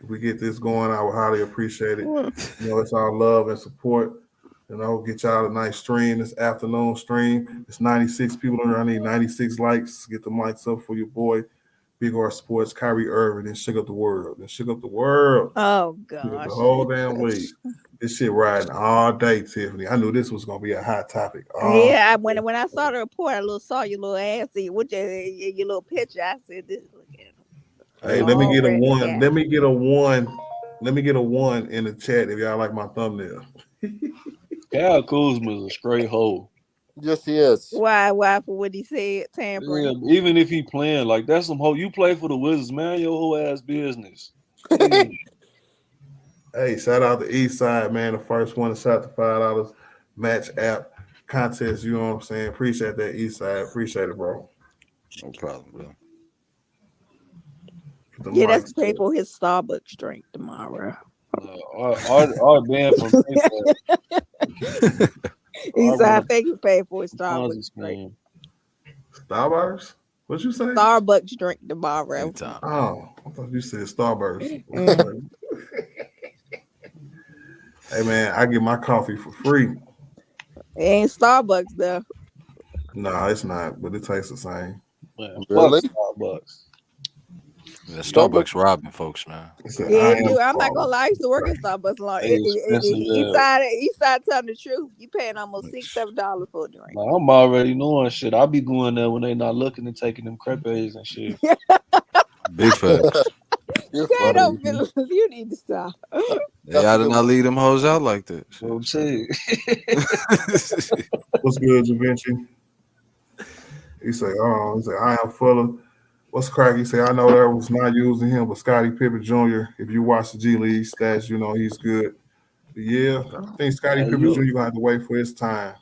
If we get this going, I would highly appreciate it. You know, it's our love and support. You know, get y'all a nice stream this afternoon stream. It's 96 people on there. I need 96 likes. Get them likes up for your boy. Big R Sports, Kyrie Irving, and shook up the world. Oh gosh. The whole damn league. This shit riding all day, Tiffany. I knew this was gonna be a hot topic. Yeah, when I saw the report, I saw your little ass, with your little picture. I said, "This look at him." Hey, let me get a one. Let me get a one. Let me get a one in the chat if y'all like my thumbnail. Kyle Kuzma is a straight hole. Yes, he is. Why for what he said, tampering? Yeah, even if he playing like that's some hoe. You play for the Wizards, man. Your whole ass business. Hey, shout out to Eastside, man. The first one to shot the $5 match app contest. You know what I'm saying? Appreciate that, Eastside. Appreciate it, bro. No problem, bro. Yeah, that's pay for his Starbucks drink tomorrow. Our band from Eastside, thank you pay for his Starbucks drink. Starbucks? What you say? Starbucks drink tomorrow. Oh, I thought you said Starbucks. Hey man, I get my coffee for free. It ain't Starbucks though. No, it's not, but it tastes the same. Man, really? Starbucks. Yeah, Starbucks robbing folks, man. Yeah, dude, I'm not gonna lie. I used to work at Starbucks long. Eastside telling the truth. You paying almost $6-7 for a drink. Like, I'm already knowing shit. I be going there when they not looking and taking them crepes and shit. Big facts. You need to stop. They ought to not leave them hoes out like that. I'm saying. What's good, Da Vinci? He say, I am full of What's Craggy say? I know that was not using him, but Scottie Pippen Jr. If you watch the G League stats, you know he's good. But yeah, I think Scottie Pippen Jr. You gonna have to wait for his time.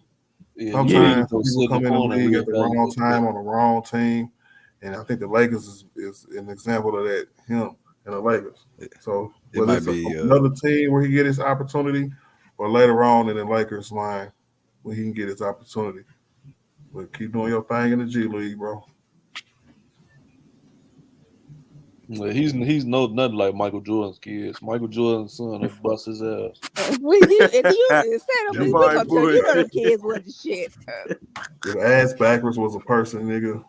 You need to Sometimes go people sit in the come in the corner and league at the wrong reevaluate that. time on the wrong team, and I think the Lakers is an example of that. Him and the Lakers. So It whether might it's be another team where he get his opportunity, or later on in the Lakers line where he can get his opportunity. But keep doing your thing in the G League, bro. Well, he's nothing like Michael Jordan's kids. Michael Jordan's son will bust his ass. If you set up, That we boy gonna tell you know bullshit. them kids was the shit. If ass backwards was a person, nigga.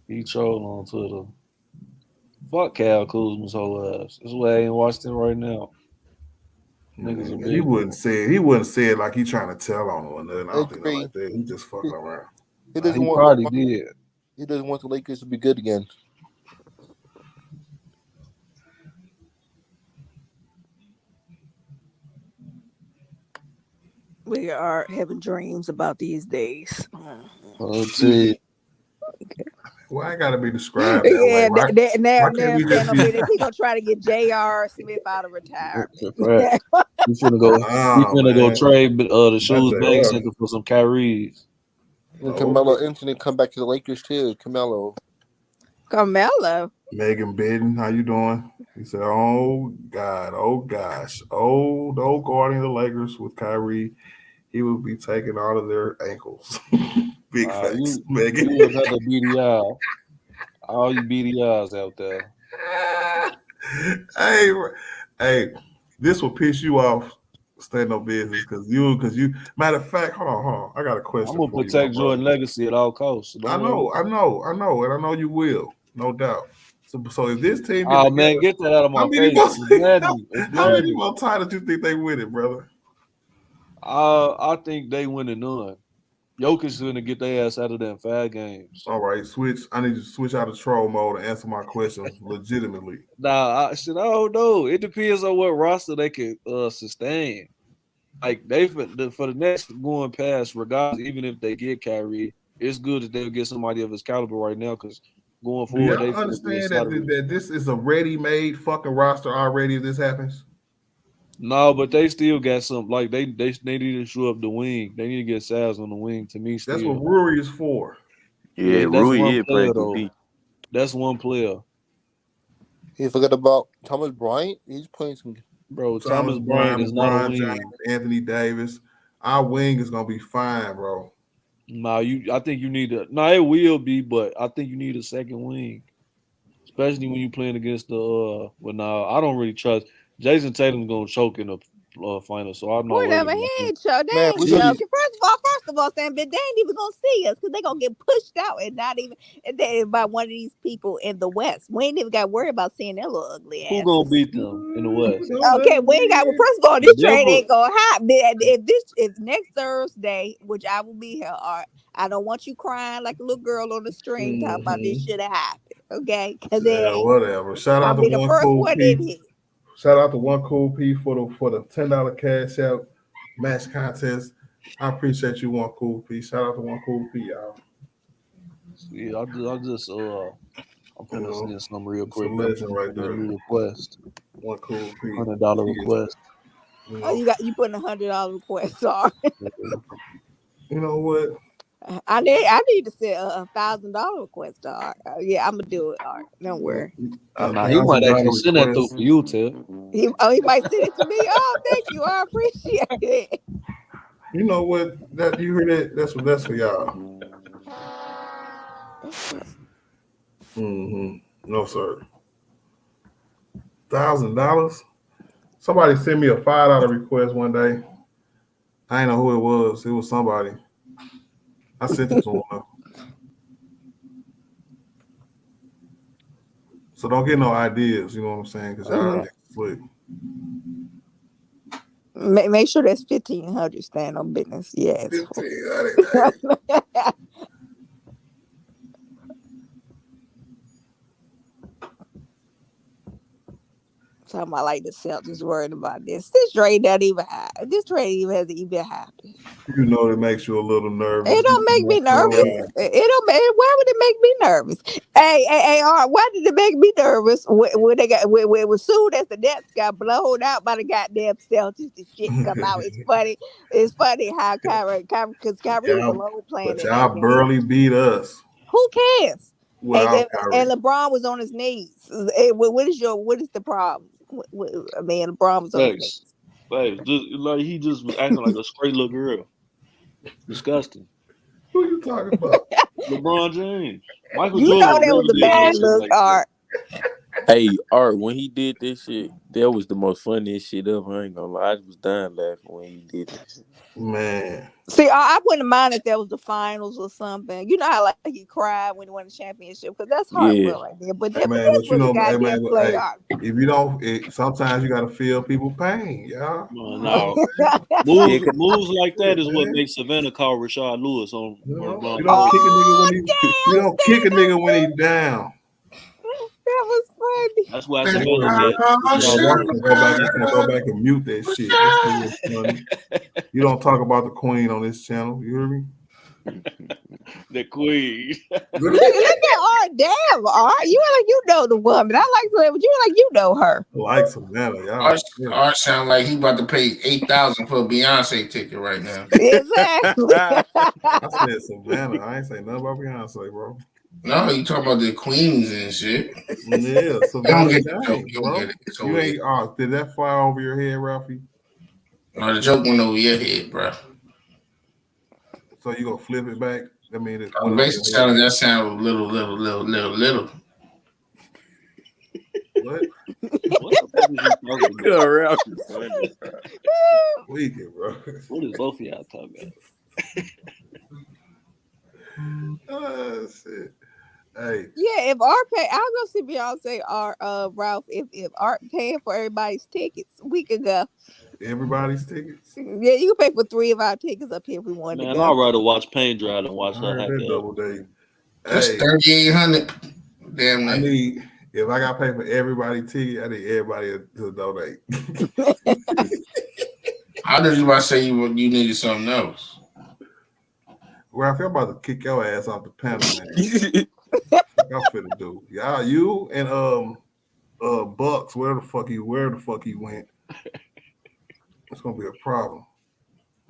He trolling on Twitter. Fuck Cal Kuzma's whole ass. That's why I ain't watched him right now. Niggas are He big. wouldn't say it like he trying to tell on him or nothing. I don't think that Agree. like that. He just fucking around. He doesn't He want. probably did. He doesn't want the Lakers to be good again. We are having dreams about these days. I'll tell you. Why I gotta be described that Yeah, way? now Why can't we stand just up be? in this. He gonna try to get J.R. Smith out of retirement. Right. He finna go. He Oh finna go man, trade the that's shoes bank J.R. center for some Kyries. And Oh, Carmelo Anthony come back to the Lakers too. Carmelo. Carmelo. Megan Bidden, how you doing? He said, "Oh God, oh gosh, oh guarding the Lakers with Kyrie, he will be taking all of their ankles." Big facts, You Megan. another BDI. All you BDIs out there. hey, this will piss you off. Stand up business because you. Matter of fact, hold on. I got a I'm question gonna for you, my protect brother. Jordan legacy at all costs. So I don't worry. know, and I know you will, no doubt. So if this team get Oh together, man, get that out of how my many face. more? It's maddening. It's How many maddening. more titles you think they win it, brother? I think they winning none. Jokic is gonna get their ass out of there in 5 games. All right, switch. I need you to switch out of troll mode and answer my question legitimately. Nah, I don't know. It depends on what roster they can sustain. Like for the next going past, regardless, even if they get Kyrie, it's good that they'll get somebody of his caliber right now because going Do forward, they y'all finna be a understand salary. that this is a ready-made fucking roster already if this happens? No, but they still got some. Like they need to show up the wing. They need to get size on the wing. To me, That's what still, Rory is for. Yeah, that's Rui one is player playing good though. D. That's one player, He forgot about Thomas Bryant. He's playing some. bro. Thomas Thomas Bryant Bryant, is not a LeBron James, wing. Anthony Davis. Our wing is gonna be fine, bro. No, I think you need to. No, it will be, but I think you need a second wing, especially when you're playing against the. Well, no, I don't really trust. Jason Tatum's gonna choke in the final, so I'm not worried Whatever. about He him. ain't choking. Man, They we ain't should. choking. First of all, Sam, but they ain't even gonna see us because they gonna get pushed out and not even by one of these people in the West. We ain't even got to worry about seeing their little ugly Who gonna asses. beat them in the West? Okay, we ain't got. Well, first of all, this trade Denver. ain't gonna happen. If next Thursday, which I will be here, I don't want you crying like a little girl on the stream talking about this should have happened. Okay, because Yeah, whatever. Shout out I'll to be the one first cool one P. in here. Shout out to one cool P for the $10 cash out match contest. I appreciate you, one cool P. Shout out to one cool P, y'all. Yeah, I'm You finna know, send some real it's a quick. I'm legend finna right send a there. new request. One cool P. $100 He is, request. you Oh, know, you putting $100 request on. you know what? I need to send $1,000 request to Art. Yeah, I'm gonna do it, Art. Don't worry. Nah, he might actually $1,000 send that through request. for you, Ted. He might send it to me. Oh, thank you. I appreciate it. You know what? That you heard it? That's for y'all. No, sir. $1,000. Somebody sent me a $5 request one day. I ain't know who it was. It was somebody. I sent it to him though. So don't get no ideas. You know what I'm saying? Because y'all slick. Make sure that's 1,500. Stand on business. Yes. 15. So talking about like the Celtics worried about this. This trade not even this trade even hasn't even happened. You know, it makes you a little nervous. It don't make me nervous. It don't. Why would it make me nervous? Hey, why did it make me nervous when they got when soon as the Nets got blown out by the goddamn Celtics, the shit come out. It's funny. It's funny how Kyrie because Kyrie belong playing but in y'all that game. barely beat us. Who cares? Without And LeBron was on his knees. What is the problem? I mean, LeBron was on his knees. Hey, he just was acting like a straight little girl. Disgusting. Who you talking about? LeBron James. Michael You Jordan know that was a bad look, like Art. Hey, Art, when he did this shit, that was the most funniest shit ever. I ain't gonna lie. I was dying laughing when he did that shit. Man. See, I wouldn't mind if that was the finals or something. You know how like you cry when you win a championship because that's heartful right there. But man, this was a goddamn playoff. If you don't, sometimes you gotta feel people's pain, y'all. No. Moves like that is what makes Savannah call Rashard Lewis on. You don't kick a nigga when you don't kick a nigga when he's down. That was funny. That's why Savannah go back and mute that shit. You don't talk about the queen on this channel. You hear me? The queen. Look at Art. Damn, Art. You like you know the woman. I like Savannah, but you like you know her. I like Savannah, y'all. Art sound like he about to pay $8,000 for a Beyonce ticket right now. Exactly. I said Savannah. I ain't say nothing about Beyonce, bro. No, you talking about the queens and shit. Yeah, Savannah. You ain't. Did that fly over your head, Ralphie? No, the joke went over your head, bro. So you gonna flip it back? I mean, it basically sounded that sound little. What? What the fuck is you talking about? Weekend, bro. What is both of y'all talking about? Shit. Hey. Yeah, if Art pay, I'll go see Beyonce or Ralph. If Art paying for everybody's tickets, we could go. Everybody's tickets? Yeah, you can pay for 3 of our tickets up here if we wanted to go. I'd rather watch Pain Dry than watch her have double day. That's $3,800. Damn. I need. If I got to pay for everybody's ticket, I need everybody to donate. How did you about to say you needed something else? Ralph, I'm about to kick your ass off the panel, man. I'm finna do. Y'all, you and Bucks, where the fuck he went. It's gonna be a problem.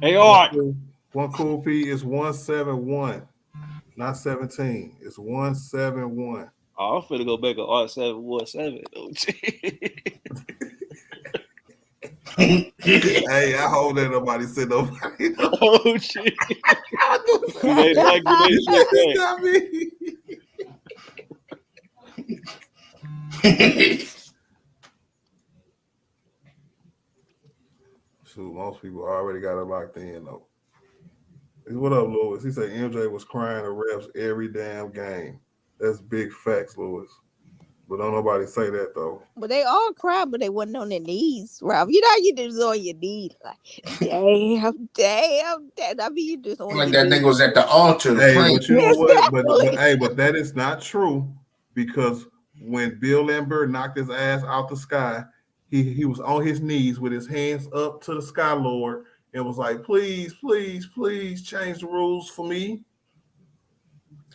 Hey, Art. One cool P is 171, not 17. It's 171. Oh, I'm finna go back on Art 717. Hey, I hope that nobody said nobody. Oh shit! They like Shoot, most people already got it locked in though. What up, Lewis? He said MJ was crying to refs every damn game. That's big facts, Lewis. But don't nobody say that though. But they all cried, but they wasn't on their knees, Ralph. You know you just on your knees, like damn. I mean, you just on like your that knees. nigga was at the altar. Hey, but you know what? But that is not true because when Bill Lambert knocked his ass out the sky, he was on his knees with his hands up to the sky Lord and was like, please, please, please change the rules for me.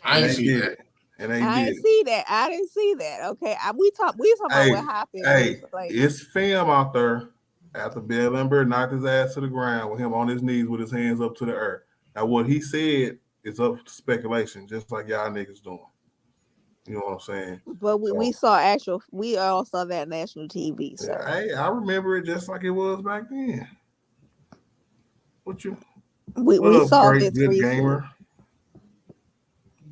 I didn't see that. And I didn't see that. I didn't see that. Okay, we talking about what happened. Hey, it's film out there after Bill Lambert knocked his ass to the ground with him on his knees with his hands up to the earth. Now, what he said is up to speculation, just like y'all niggas doing. You know what I'm saying? But we all saw that national TV. So hey, I remember it just like it was back then. We saw this good recently. Gamer.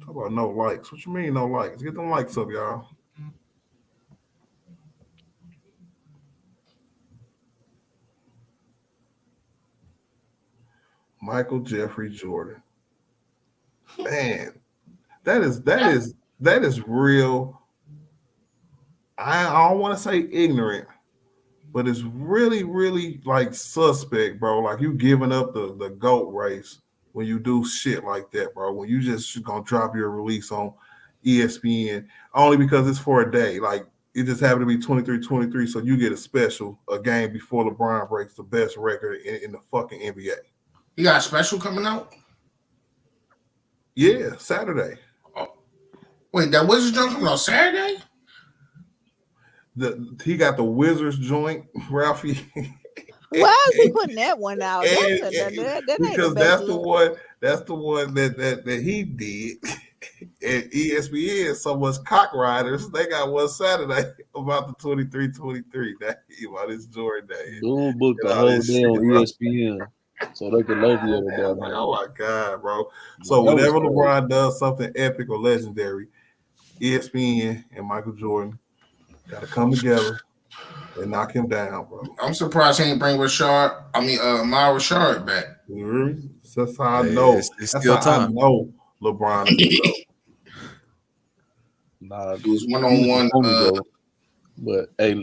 Talk about no likes. What you mean no likes? Get them likes up, y'all. Michael Jeffrey Jordan. Man, that is real. I don't want to say ignorant, but it's really, really like suspect, bro. Like you giving up the GOAT race when you do shit like that, bro. When you just gonna drop your release on ESPN only because it's for a day. Like It just happened to be 23-23, so you get a game before LeBron breaks the best record in the fucking NBA. You got a special coming out? Yeah, Saturday. Oh. Wait, that Wizards joint coming out Saturday? He got the Wizards joint, Ralphie. Why is he putting that one out? That ain't because the best look. That's the one that he did. And ESPN, so much cock riders, they got one Saturday about the 23-23. That about his Jordan day. Dude booked the whole day on ESPN so they could love you about like, oh my God, bro. So that whenever LeBron does something epic or legendary, ESPN and Michael Jordan got to come together and knock him down, bro. I'm surprised he ain't bring Myra Rashard back. That's how I know. It's still time. I know LeBron is the GOAT. Nah, it was one-on-one. But hey,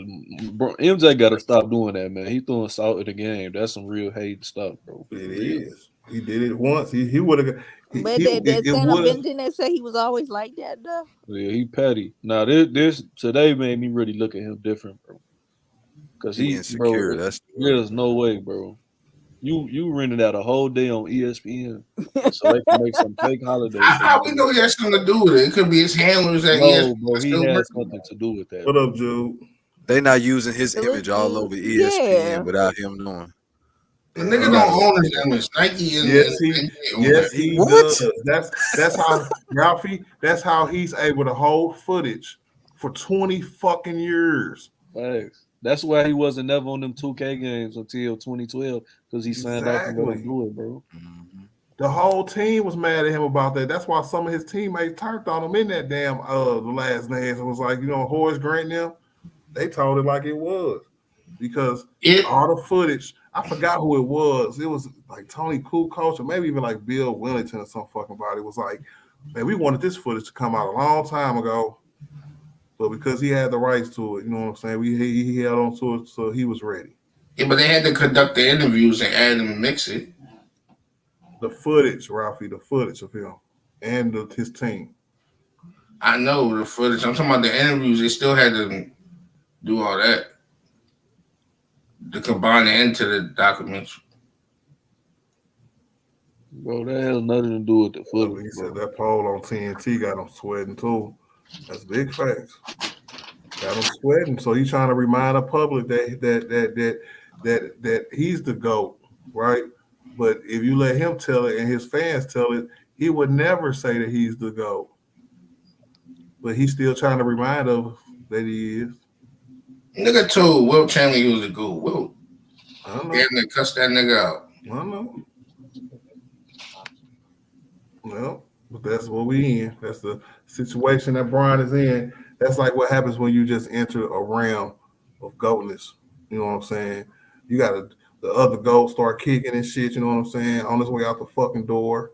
bro, MJ got to stop doing that, man. He throwing salt in the game. That's some real hate stuff, bro. It is. He did it once. He would have. But that stand-up Benjamin that said he was always like that, though. Yeah, he petty. Now this today made me really look at him different, bro. Because he's insecure. There's no way, bro. You rented out a whole day on ESPN so they can make some fake holiday. How we know he has something to do with it? It could be his handlers at ESPN. Bro, he has something to do with that. What up, Jude? They not using his image all over ESPN without him knowing. The nigga don't own his image. Nike and he does. That's how Ralphie. That's how he's able to hold footage for 20 fucking years. Thanks. That's why he wasn't never on them 2K games until 2012 because he signed off and let him do it, bro. The whole team was mad at him about that. That's why some of his teammates turned on him in that damn the last dance. It was like, Horace Grant them. They told it like it was because all the footage. I forgot who it was. It was like Tony Kukoc or maybe even like Bill Wellington or some fucking body. It was like, man, we wanted this footage to come out a long time ago. But because he had the rights to it, you know what I'm saying? He held on to it, so he was ready. Yeah, but they had to conduct the interviews and add and mix it. The footage, Ralphie, the footage of him and his team. I know the footage. I'm talking about the interviews. They still had to do all that to combine it into the documents. Bro, that has nothing to do with the footage. He said that poll on TNT got him sweating too. That's big facts. Got him sweating. So he's trying to remind the public that he's the GOAT, right? But if you let him tell it and his fans tell it, he would never say that he's the GOAT. But he's still trying to remind us that he is. Nigga told Wilt Chamberlain he was a GOAT. Wilt. I don't know. Damn, they cussed that nigga out. I don't know. Well, but that's what we in. That's the situation that Brian is in. That's like what happens when you just enter a realm of goatness. You know what I'm saying? You got the other goat start kicking and shit. You know what I'm saying? On his way out the fucking door.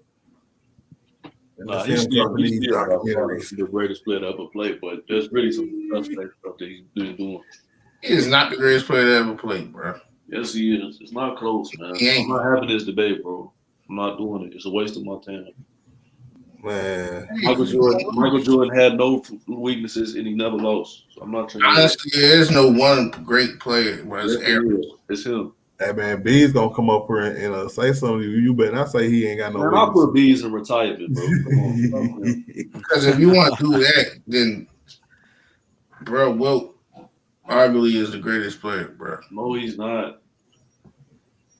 He's still the greatest player to ever play, but there's really some suspect stuff that he's doing. He is not the greatest player to ever play, bro. Yes, he is. It's not close, man. I'm not having this debate, bro. I'm not doing it. It's a waste of my time. Man, Michael Jordan had no weaknesses and he never lost. So I'm not trying. Honestly, there's no one great player, bro. It's him. Hey man, B's gonna come up here and say something to you. You better not say he ain't got no. Man, I'll put B's in retirement, bro. Because if you want to do that, then, bro, Wilt arguably is the greatest player, bro. No, he's not.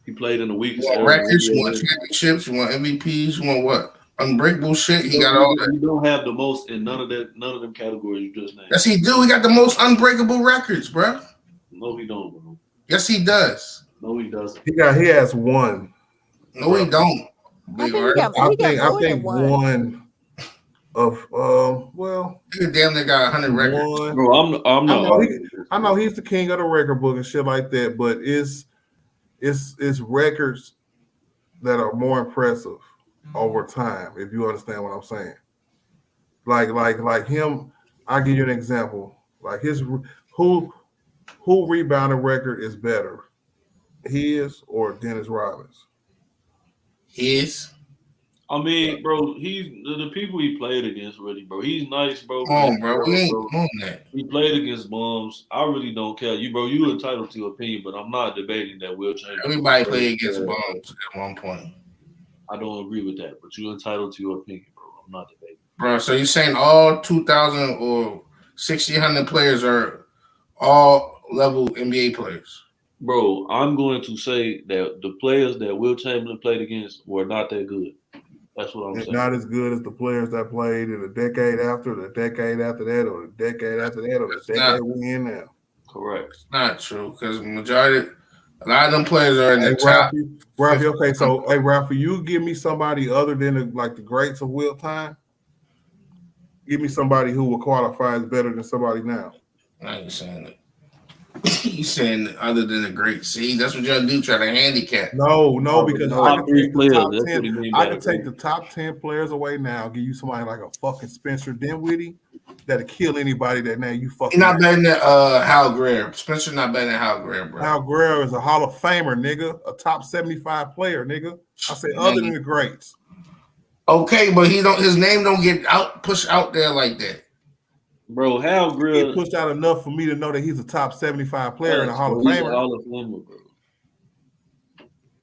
He played in the weakest. You want records, you want championships, you want MVPs, you want what? Unbreakable shit. He got all that. He don't have the most in none of them categories you just named. Yes, he do. He got the most unbreakable records, bro. No, he don't, bro. Yes, he does. No, he doesn't. He has one. No, he don't. I think one of well, he damn near got 100 records. Bro, I'm not. I know he's the king of the record book and shit like that, but it's records that are more impressive over time, if you understand what I'm saying. Like him, I'll give you an example. Like his who rebounding record is better, his or Dennis Rodman's? His. I mean, bro, he's the people he played against, really, bro. He's nice, bro. Come on, bro. We Bro, ain't bro. doing that. He played against bums. I really don't care. You entitled to your opinion, but I'm not debating that Will Chamberlain. Everybody played against bums at one point. I don't agree with that, but you're entitled to your opinion, bro. I'm not debating. Bro, so you're saying all 2,000 or 1,600 players are all level NBA players? Bro, I'm going to say that the players that Will Chamberlain played against were not that good. That's what I'm It's saying. not as good as the players that played in the decade after, the decade after that, or the decade after that, or the decade we in now. Correct. It's not true because a lot of them players are in the top. Ralphie, okay, so hey, Ralphie, you give me somebody other than the greats of Will time. Give me somebody who will qualify as better than somebody now. I ain't saying it. You saying other than the great? See, that's what y'all do. Try to handicap. No, because I can take the top That's 10. I can take the top 10 players away now. Give you somebody like a fucking Spencer Dinwiddie that'll kill anybody that name you fucking. He's not better than Hal Greer. Spencer not better than Hal Greer, bro. Hal Greer is a Hall of Famer, nigga. A top 75 player, nigga. I say other than the greats. Okay, but his name don't get pushed out there like that. Bro, Hal Greer He pushed out enough for me to know that he's a top 75 player and a Hall of He's Famer. a Hall of Famer, bro.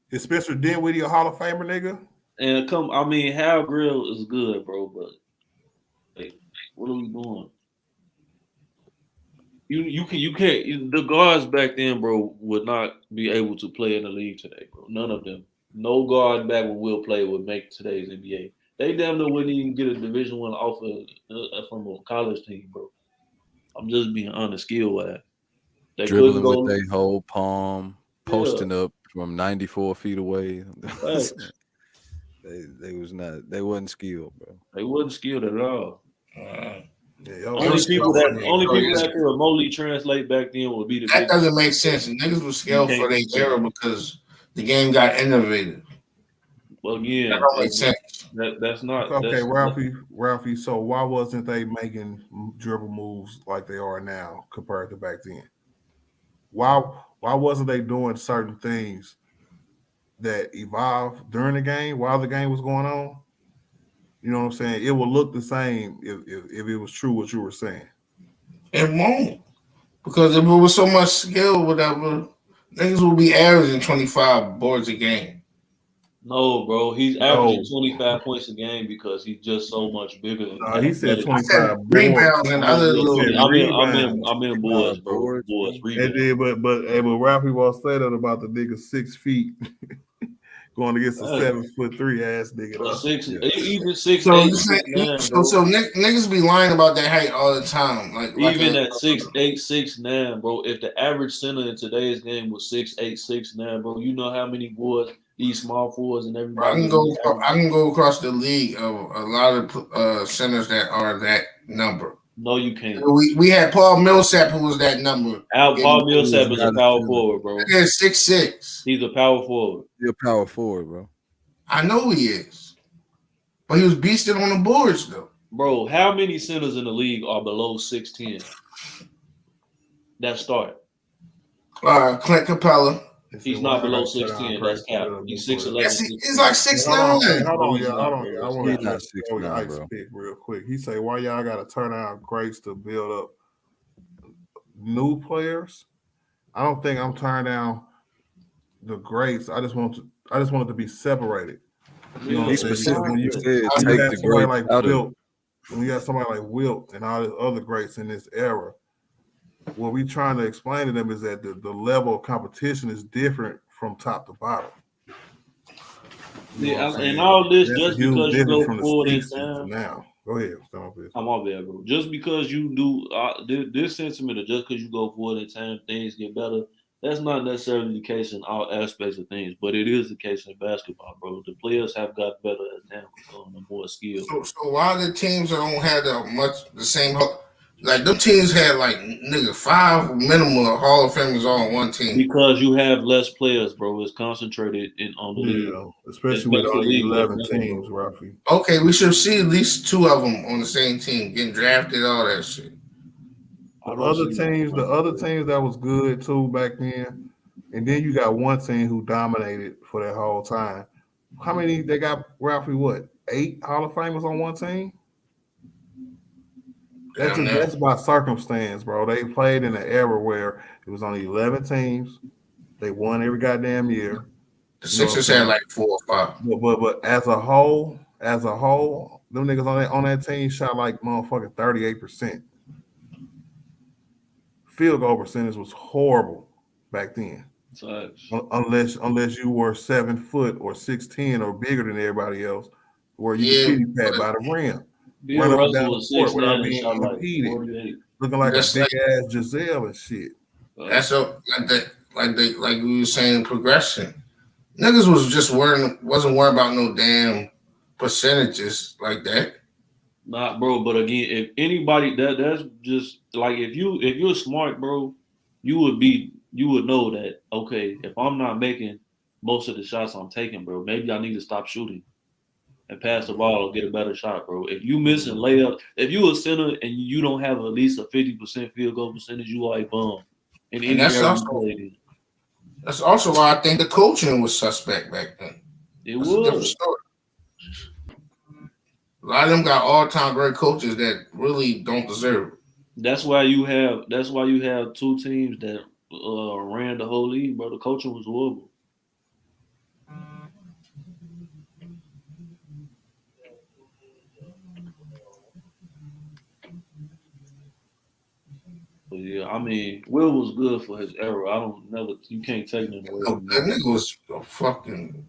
Is Spencer Dinwiddie a Hall of Famer, nigga? And Hal Greer is good, bro, but like, what are we doing? You can't. The guards back then, bro, would not be able to play in the league today, bro. None of them. No guard back when Will play would make today's NBA. They damn near wouldn't even get a Division I offer from a college team, bro. I'm just being honest, skill wise. They dribbling with their whole palm, posting up from 94 feet away. Right. They wasn't skilled, bro. They wasn't skilled at all. Only people that could remotely translate back then would be the. That doesn't make sense. The niggas were skilled for their era because the game got innovated. Well, again, that don't make sense. That's not okay. Ralphie. So why wasn't they making dribble moves like they are now compared to back then? Why wasn't they doing certain things that evolved during the game while the game was going on? You know what I'm saying? It would look the same if it was true what you were saying. It won't. Because if it was so much skill, whatever, niggas will be averaging 25 boards a game. No, bro. He's averaging 25 points a game because he's just so much bigger than that. He said 25 rebounds and other little. I'm in boards, bro. Boards, rebounds. But Ralphie won't say that about the nigga 6 feet. Going against a 7'3" ass nigga. Even 6'8", so niggas be lying about that height all the time. Even at 6'8", 6'9", bro. If the average center in today's game was 6'8", 6'9", bro, you know how many boards these small forwards and everybody. I can go across the league of a lot of centers that are that number. No, you can't. We had Paul Millsap, who was that number. Paul Millsap is a power forward, bro. He's 6'6". He's a power forward. He's a power forward, bro. I know he is. But he was beasted on the boards, though. Bro, how many centers in the league are below 6'10"? That start. Clint Capella. He's not below 6'10". That's cap. He's 6'11". He's like 6'9". Hold on, y'all. I want to not 6'9", bro. Pick real quick. He say, "Why y'all got to turn out greats to build up new players?" I don't think I'm turning down the greats. I just want it to be separated. You know, he specifically said take the greats like out Wilt, of. When you got somebody like Wilt and all the other greats in this era. What we trying to explain to them is that the level of competition is different from top to bottom. And all this just because you go forward in time. Now, go ahead. I'm all there, bro. Just because you do this sentiment, or just because you go forward in time, things get better. That's not necessarily the case in all aspects of things, but it is the case in basketball, bro. The players have got better as time goes on, and more skilled. So why the teams don't have the same? Like them teams had 5 minimum Hall of Famers on one team. Because you have less players, bro. It's concentrated on the league. Especially with only 11 teams, roughly. Okay, we should see at least 2 of them on the same team getting drafted, all that shit. The other teams that was good too back then, and then you got one team who dominated for that whole time. How many they got? Roughly what? 8 Hall of Famers on one team? That's by circumstance, bro. They played in an era where it was only 11 teams. They won every goddamn year. The Sixers had like 4 or 5. But as a whole, them niggas on that team shot like motherfucking 38%. Field goal percentage was horrible back then. Unless you were 7 foot or 6'10" or bigger than everybody else, where you could pity pat by the rim. Bill Russell was 6'9" and shot like 48. Looking like a big ass Giselle and shit. That's like we were saying, progression. Niggas wasn't worried about no damn percentages like that. Nah, bro. But again, if anybody that's just like if you're smart, bro, you would know that, okay, if I'm not making most of the shots I'm taking, bro, maybe I need to stop shooting and pass the ball or get a better shot, bro. If you missing layup, if you a center and you don't have at least a 50% field goal percentage, you are a bum. And that's also why I think the coaching was suspect back then. That's a different story. A lot of them got all-time great coaches that really don't deserve it. That's why you have 2 teams that ran the whole league, bro. The coaching was horrible. But yeah, I mean, Will was good for his era. You can't take him away from that. Nigga was a fucking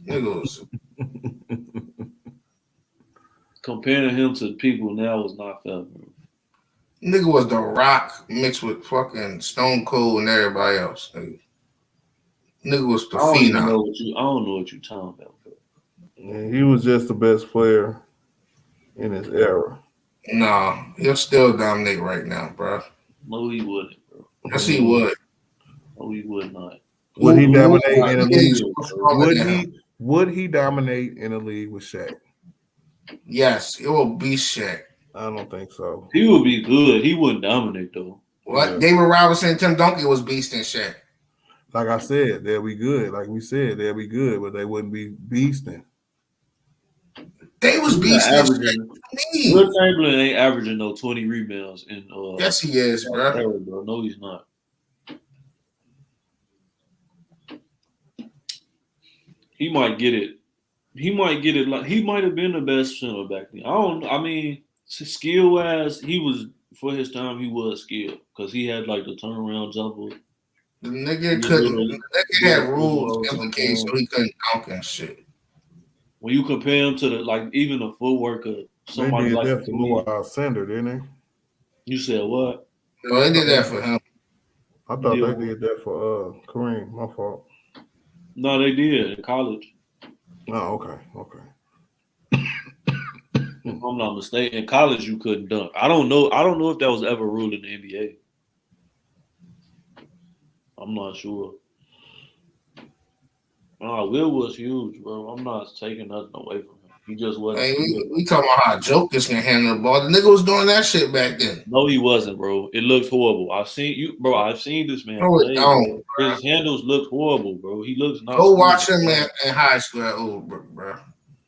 nigga was. Comparing him to people now is not fair, bro. Nigga was The Rock mixed with fucking Stone Cold and everybody else. Nigga was the phenom. I don't know what you're talking about, bro. Yeah, he was just the best player in his era. Nah, he'll still dominate right now, bro. No, he wouldn't, bro. Yes, he would. No, he would not. Would he dominate in a league? Would he dominate in a league with Shaq? Yes, it will be Shaq. I don't think so. He would be good. He wouldn't dominate though. What? Yeah. David Robinson, Tim Duncan was beast in Shaq. Like I said, they'll be good. Like we said, they'll be good, but they wouldn't be beasting. They was beasting. Will Chamberlain ain't averaging no 20 rebounds in. Yes, he is, bro. No, he's not. He might get it. Like he might have been the best center back then. I mean, skill wise, he was for his time. He was skilled because he had like the turnaround jumper. The nigga had rules implicated, so he couldn't dunk and shit. When you compare him to even the footwork of somebody they did like that for Lou Sender, didn't they? You said what? No, they did that for him. I thought they did that for Kareem. My fault. No, they did in college. Oh, okay. If I'm not mistaken, in college you couldn't dunk. I don't know if that was ever ruled in the NBA. I'm not sure. Will was huge, bro. I'm not taking nothing away from him. He just wasn't. Hey, we talking about how Jokers can handle the ball. The nigga was doing that shit back then. No, he wasn't, bro. It looked horrible. I've seen this man play. His handles look horrible, bro. He looks not. Go watch him in high school at Overbrook, bro.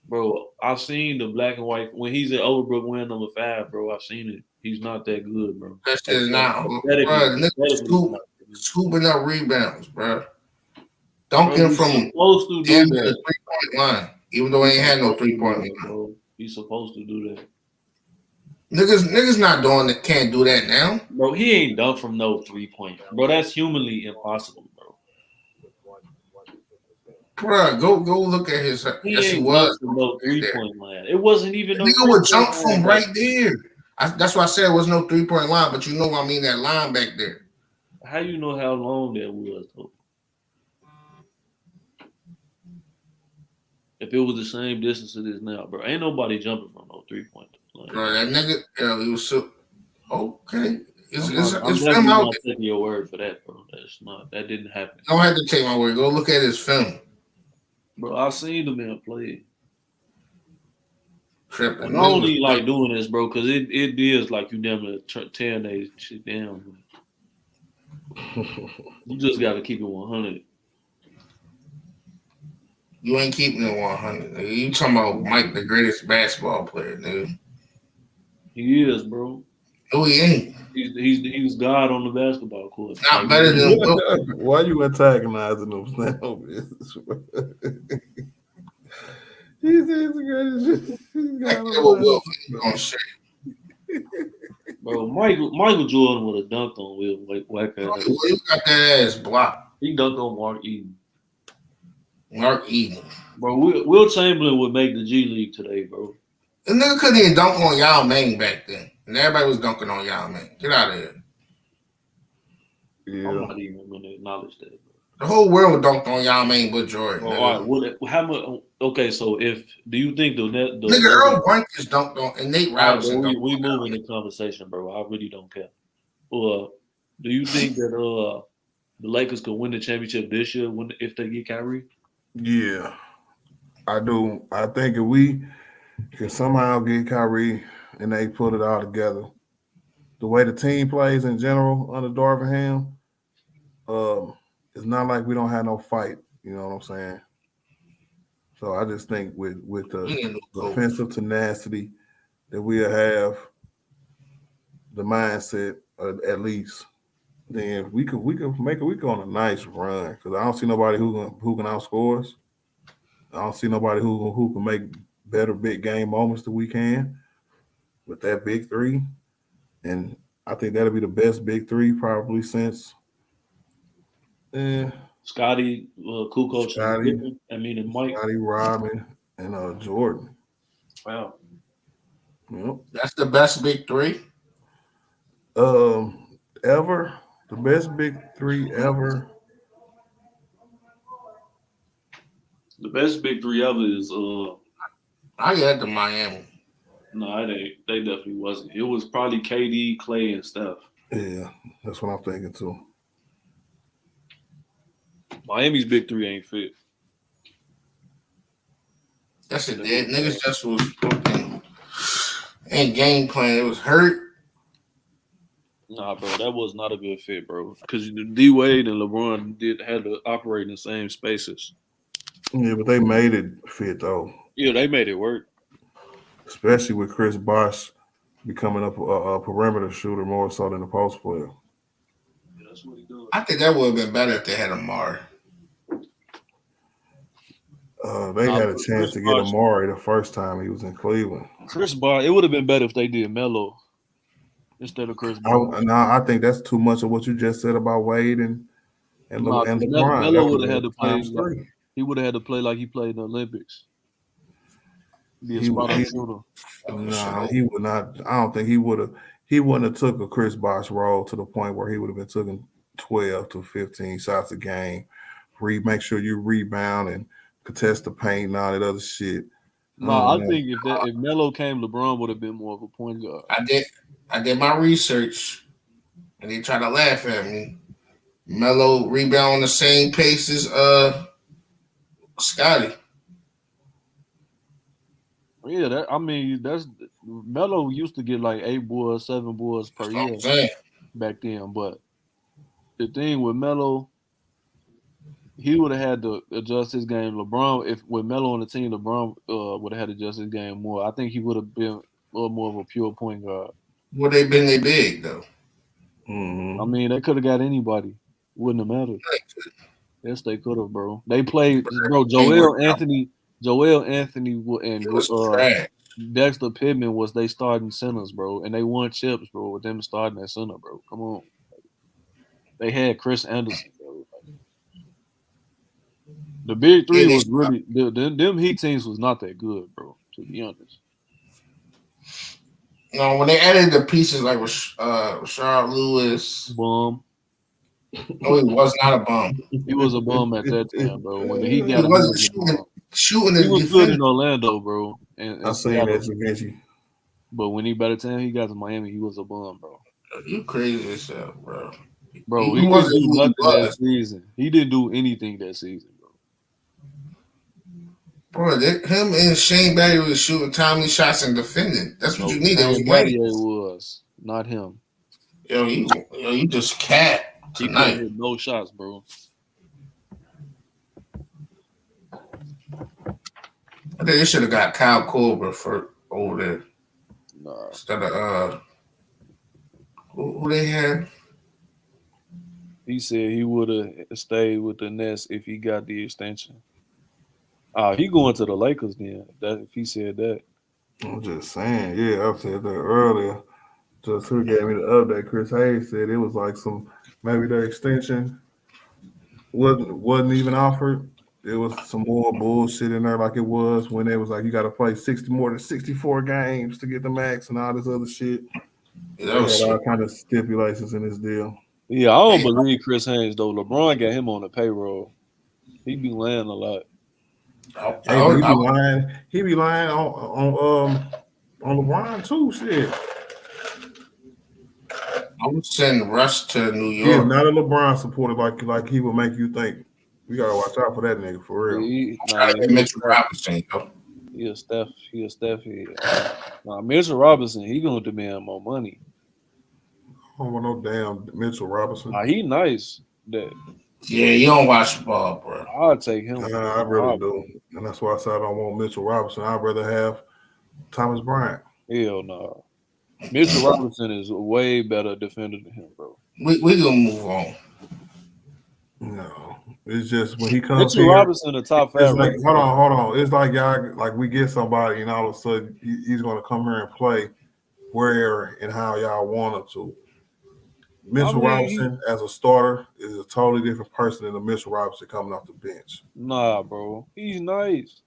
Bro, I've seen the black and white when he's at Overbrook wearing number 5, bro. I've seen it. He's not that good, bro. That shit is not, bro. Nigga scooping up rebounds, bro. Dunking from supposed to do the 3-point line, even though he ain't had no 3-point line. Bro. He's supposed to do that. Niggas not doing that. Can't do that now, bro. He ain't done from no 3-point, bro. That's humanly impossible, bro. Bro, go look at his. Yes, he was from no 3-point line. It wasn't even. The nigga would jump from right there. That's why I said it was no 3-point line, but you know what I mean, that line back there. How you know how long that was though? If it was the same distance it is now, bro, ain't nobody jumping from no 3-point line. Bro, that nigga, he was so okay. I'm film out. Not taking your word for that, bro. That didn't happen. Don't have to take my word. Go look at his film, bro. I've seen the man play. Tripping. I only like doing this, bro, because it is like you damn near tearing that shit down. You just got to keep it 100. You ain't keeping it 100. Nigga. You talking about Mike, the greatest basketball player, nigga. He is, bro. No, he ain't. He's God on the basketball court. Not better than Wilt. Why you antagonizing him? He's the greatest. He's God on the basketball. Bro, Michael Jordan would have dunked on Will White Well, you got that ass blocked. He dunked on Mark Eden. Mark Eden. Bro, Will Chamberlain would make the G League today, bro. The nigga couldn't even dunk on Yao Ming back then. And everybody was dunking on Yao Ming. Get out of here. Yeah. I'm not even going to acknowledge that, bro. The whole world dunked on Yao Ming but Jordan. Bro, all right, how much? Okay, so do you think the nigga Earl Brink is dunked on and Nate Robinson? Right, we moving the conversation, bro. I really don't care. Do you think that the Lakers could win the championship this year if they get Kyrie? Yeah, I do. I think if we can somehow get Kyrie and they put it all together, the way the team plays in general under Darvin Ham, it's not like we don't have no fight. You know what I'm saying? So I just think with the offensive tenacity that we'll have, the mindset at least, then we could go on a nice run because I don't see nobody who can outscore us. I don't see nobody who can make better big game moments than we can with that big three, and I think that'll be the best big three probably since Scotty, Kukoc, and Mike, Scotty, Robin, and Jordan. Wow. Yep. That's the best big three. Ever. The best big three ever. The best big three ever is I got the Miami. No, they definitely wasn't. It was probably KD, Clay, and Steph. Yeah, that's what I'm thinking too. Miami's big three ain't fit. That's it. Niggas just was fucking ain't game plan. It was hurt. Nah, bro, that was not a good fit, bro. Because D Wade and LeBron had to operate in the same spaces. Yeah, but they made it fit though. Yeah, they made it work. Especially with Chris Bosh becoming a perimeter shooter more so than a post player. Yeah, that's what he does. I think that would have been better if they had Amari. They had a chance to get Amari the first time he was in Cleveland. Chris Bosh, it would have been better if they did Melo instead of Chris Bosh. I think that's too much of what you just said about Wade and LeBron. Melo would have had to play. He would have had to play like he played in the Olympics. Be a spot-up shooter. No, he would not. I don't think he would have. He wouldn't have took a Chris Bosh role to the point where he would have been taking 12 to 15 shots a game. Make sure you rebound and contest the paint and all that other shit. No, I think if Melo came, LeBron would have been more of a point guard. I did my research, and they try to laugh at me. Melo rebound on the same pace as Scotty. Yeah, that's Melo used to get like 8 boards, 7 boards per year back then. But the thing with Melo, he would have had to adjust his game. LeBron, with Melo on the team, LeBron would have had to adjust his game more. I think he would have been a little more of a pure point guard. Would they been they big though? Mm-hmm. I mean, they could have got anybody. Wouldn't have mattered. Yes, they could have, bro. They played, bro. Joel Anthony, and Dexter Pittman was they starting centers, bro, and they won chips, bro, with them starting at center, bro. Come on. They had Chris Anderson, bro. The big three was really them Heat teams was not that good, bro. To be honest. No, when they added the pieces like Rashard Lewis, bum. No, he was not a bum. He was a bum at that time, bro. When he got shooting. He was good in Orlando, bro. And I seen that against you. But when by the time he got to Miami, he was a bum, bro. You crazy as hell, bro. Bro, he didn't do nothing that season. He didn't do anything that season, bro. Bro, him and Shane Battier was shooting timely shots and defending. That's what you needed. Shane Battier was, not him. Yo, you just cat tonight. He couldn't hit no shots, bro. I think they should have got Kyle Korver for over there Nah, instead of who they had. he said he would have stayed with the Nets if he got the extension. He going to the Lakers then. That if he said that. I'm just saying, yeah, I said that earlier. Just who gave me the update? Chris Hayes said it was like maybe the extension wasn't even offered. It was some more bullshit in there, like it was when it was like you got to play 60 more than 64 games to get the max and all this other shit. Yeah, They had all kind of stipulations in this deal. Yeah, I don't believe Chris Haynes though. LeBron got him on the payroll. He be lying a lot. Hey, but he be lying. He be lying on LeBron too. Shit. I'm sending Russ to New He is York. not a LeBron supporter like he will make you think. We gotta watch out for that nigga for real. Mitchell Robinson, yo. He a Steph head. Mitchell Robinson, he gonna demand more money. I don't want no damn Mitchell Robinson. He nice. Yeah, you don't watch ball, bro. I'll take him. I really do, and that's why I said I don't want Mitchell Robinson. I'd rather have Thomas Bryant. Hell no. Mitchell Robinson is a way better defender than him, bro. We gonna move on. No, it's just when he comes Mitchell here, Robinson, the top 5. Like, hold on. It's like y'all like we get somebody, and all of a sudden he's gonna come here and play where and how y'all want him to. Mitchell Robinson as a starter is a totally different person than the Mitchell Robinson coming off the bench. Nah, bro, he's nice.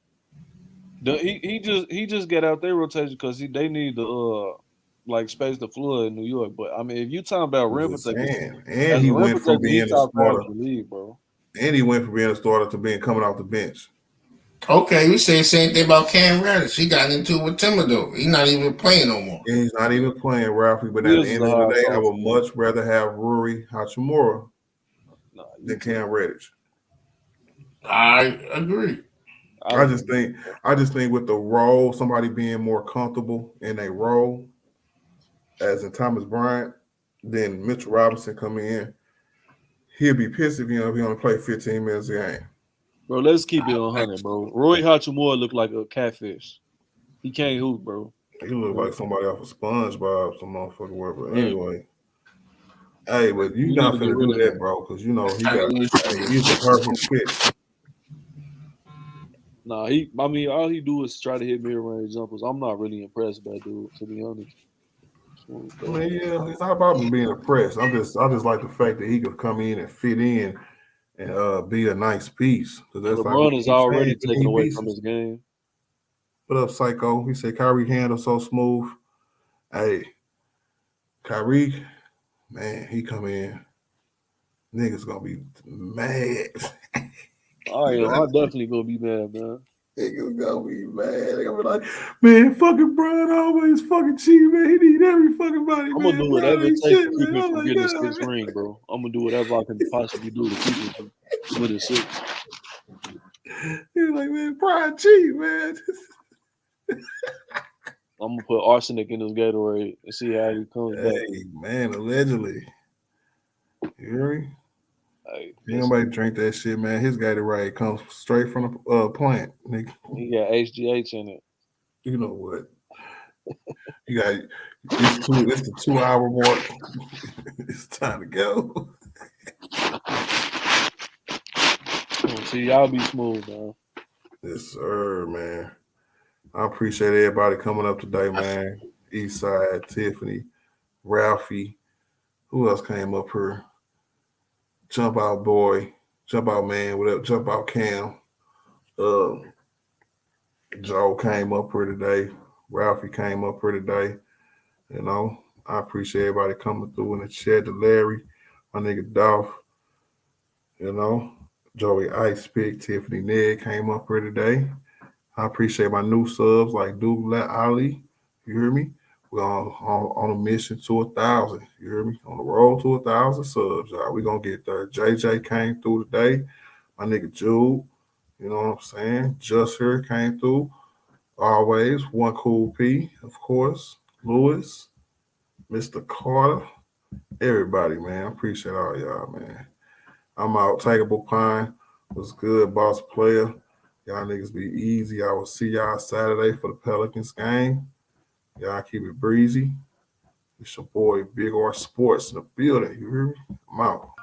He just get out their rotation because they need to like space the floor in New York. But I mean, if you talking about rim protection, and he went from being a starter, league, bro. And he went from being a starter to being coming off the bench. Okay, we say the same thing about Cam Reddish. He got into it with Thibodeau. He's not even playing no more. And he's not even playing, Ralphie. But at the end of the day, I would much rather have Rui Hachimura than Cam Reddish. I agree. I just think with the role, somebody being more comfortable in a role, as in Thomas Bryant, then Mitchell Robinson coming in, he'll be pissed if he only play 15 minutes a game. Bro, let's keep it 100, bro. Rui Hachimura look like a catfish. He can't hoop, bro. He look like somebody off of SpongeBob, some motherfucker word. But anyway, hey, but you not finna do that, bro, because you know he's a perfect fit. Nah, all he do is try to hit mid-range jumpers. I'm not really impressed by dude, to be honest. I mean, yeah, it's not about him being impressed. I just like the fact that he could come in and fit in and be a nice piece. LeBron is already taken away from his game. What up, Psycho? He said Kyrie handle so smooth. Hey, Kyrie, man, he come in. Niggas gonna be mad. Oh yeah, I'm definitely gonna be mad, man. Niggas gonna be mad. They gonna be like, man, fucking Brian always fucking cheat, man. He need every fucking body. I'm gonna do whatever it takes to keep him from getting the 6th ring, bro. I'm gonna do whatever I can possibly do to keep him with his 6. He's like, man, Brian cheat, man. I'm gonna put arsenic in his Gatorade and see how he comes back. Hey, man, allegedly. You hear me? Hey, nobody drink that shit, man. His Gatorade comes straight from the plant, nigga. He got HGH in it. You know what? You got it's the 2-hour mark. It's time to go. See, y'all be smooth, man. Yes, sir, man. I appreciate everybody coming up today, man. Eastside, Tiffany, Ralphie. Who else came up here? Jump out boy, jump out man, whatever, jump out Cam. Joe came up here today. Ralphie came up here today. You know, I appreciate everybody coming through in the chat. To Larry, my nigga Dolph. You know, Joey Ice Pick, Tiffany Ned came up here today. I appreciate my new subs like Douglas Ali. You hear me? We're on a mission to 1,000. You hear me? On the road to 1,000 subs, y'all. We're going to get there. JJ came through today. My nigga Jude. You know what I'm saying? Just here came through. Always. One Cool P, of course. Lewis. Mr. Carter. Everybody, man. I appreciate all y'all, man. I'm out. Takeable Pine was good. Boss player. Y'all niggas be easy. I will see y'all Saturday for the Pelicans game. Y'all keep it breezy. It's your boy Big R Sports in the building. You hear me? I'm out.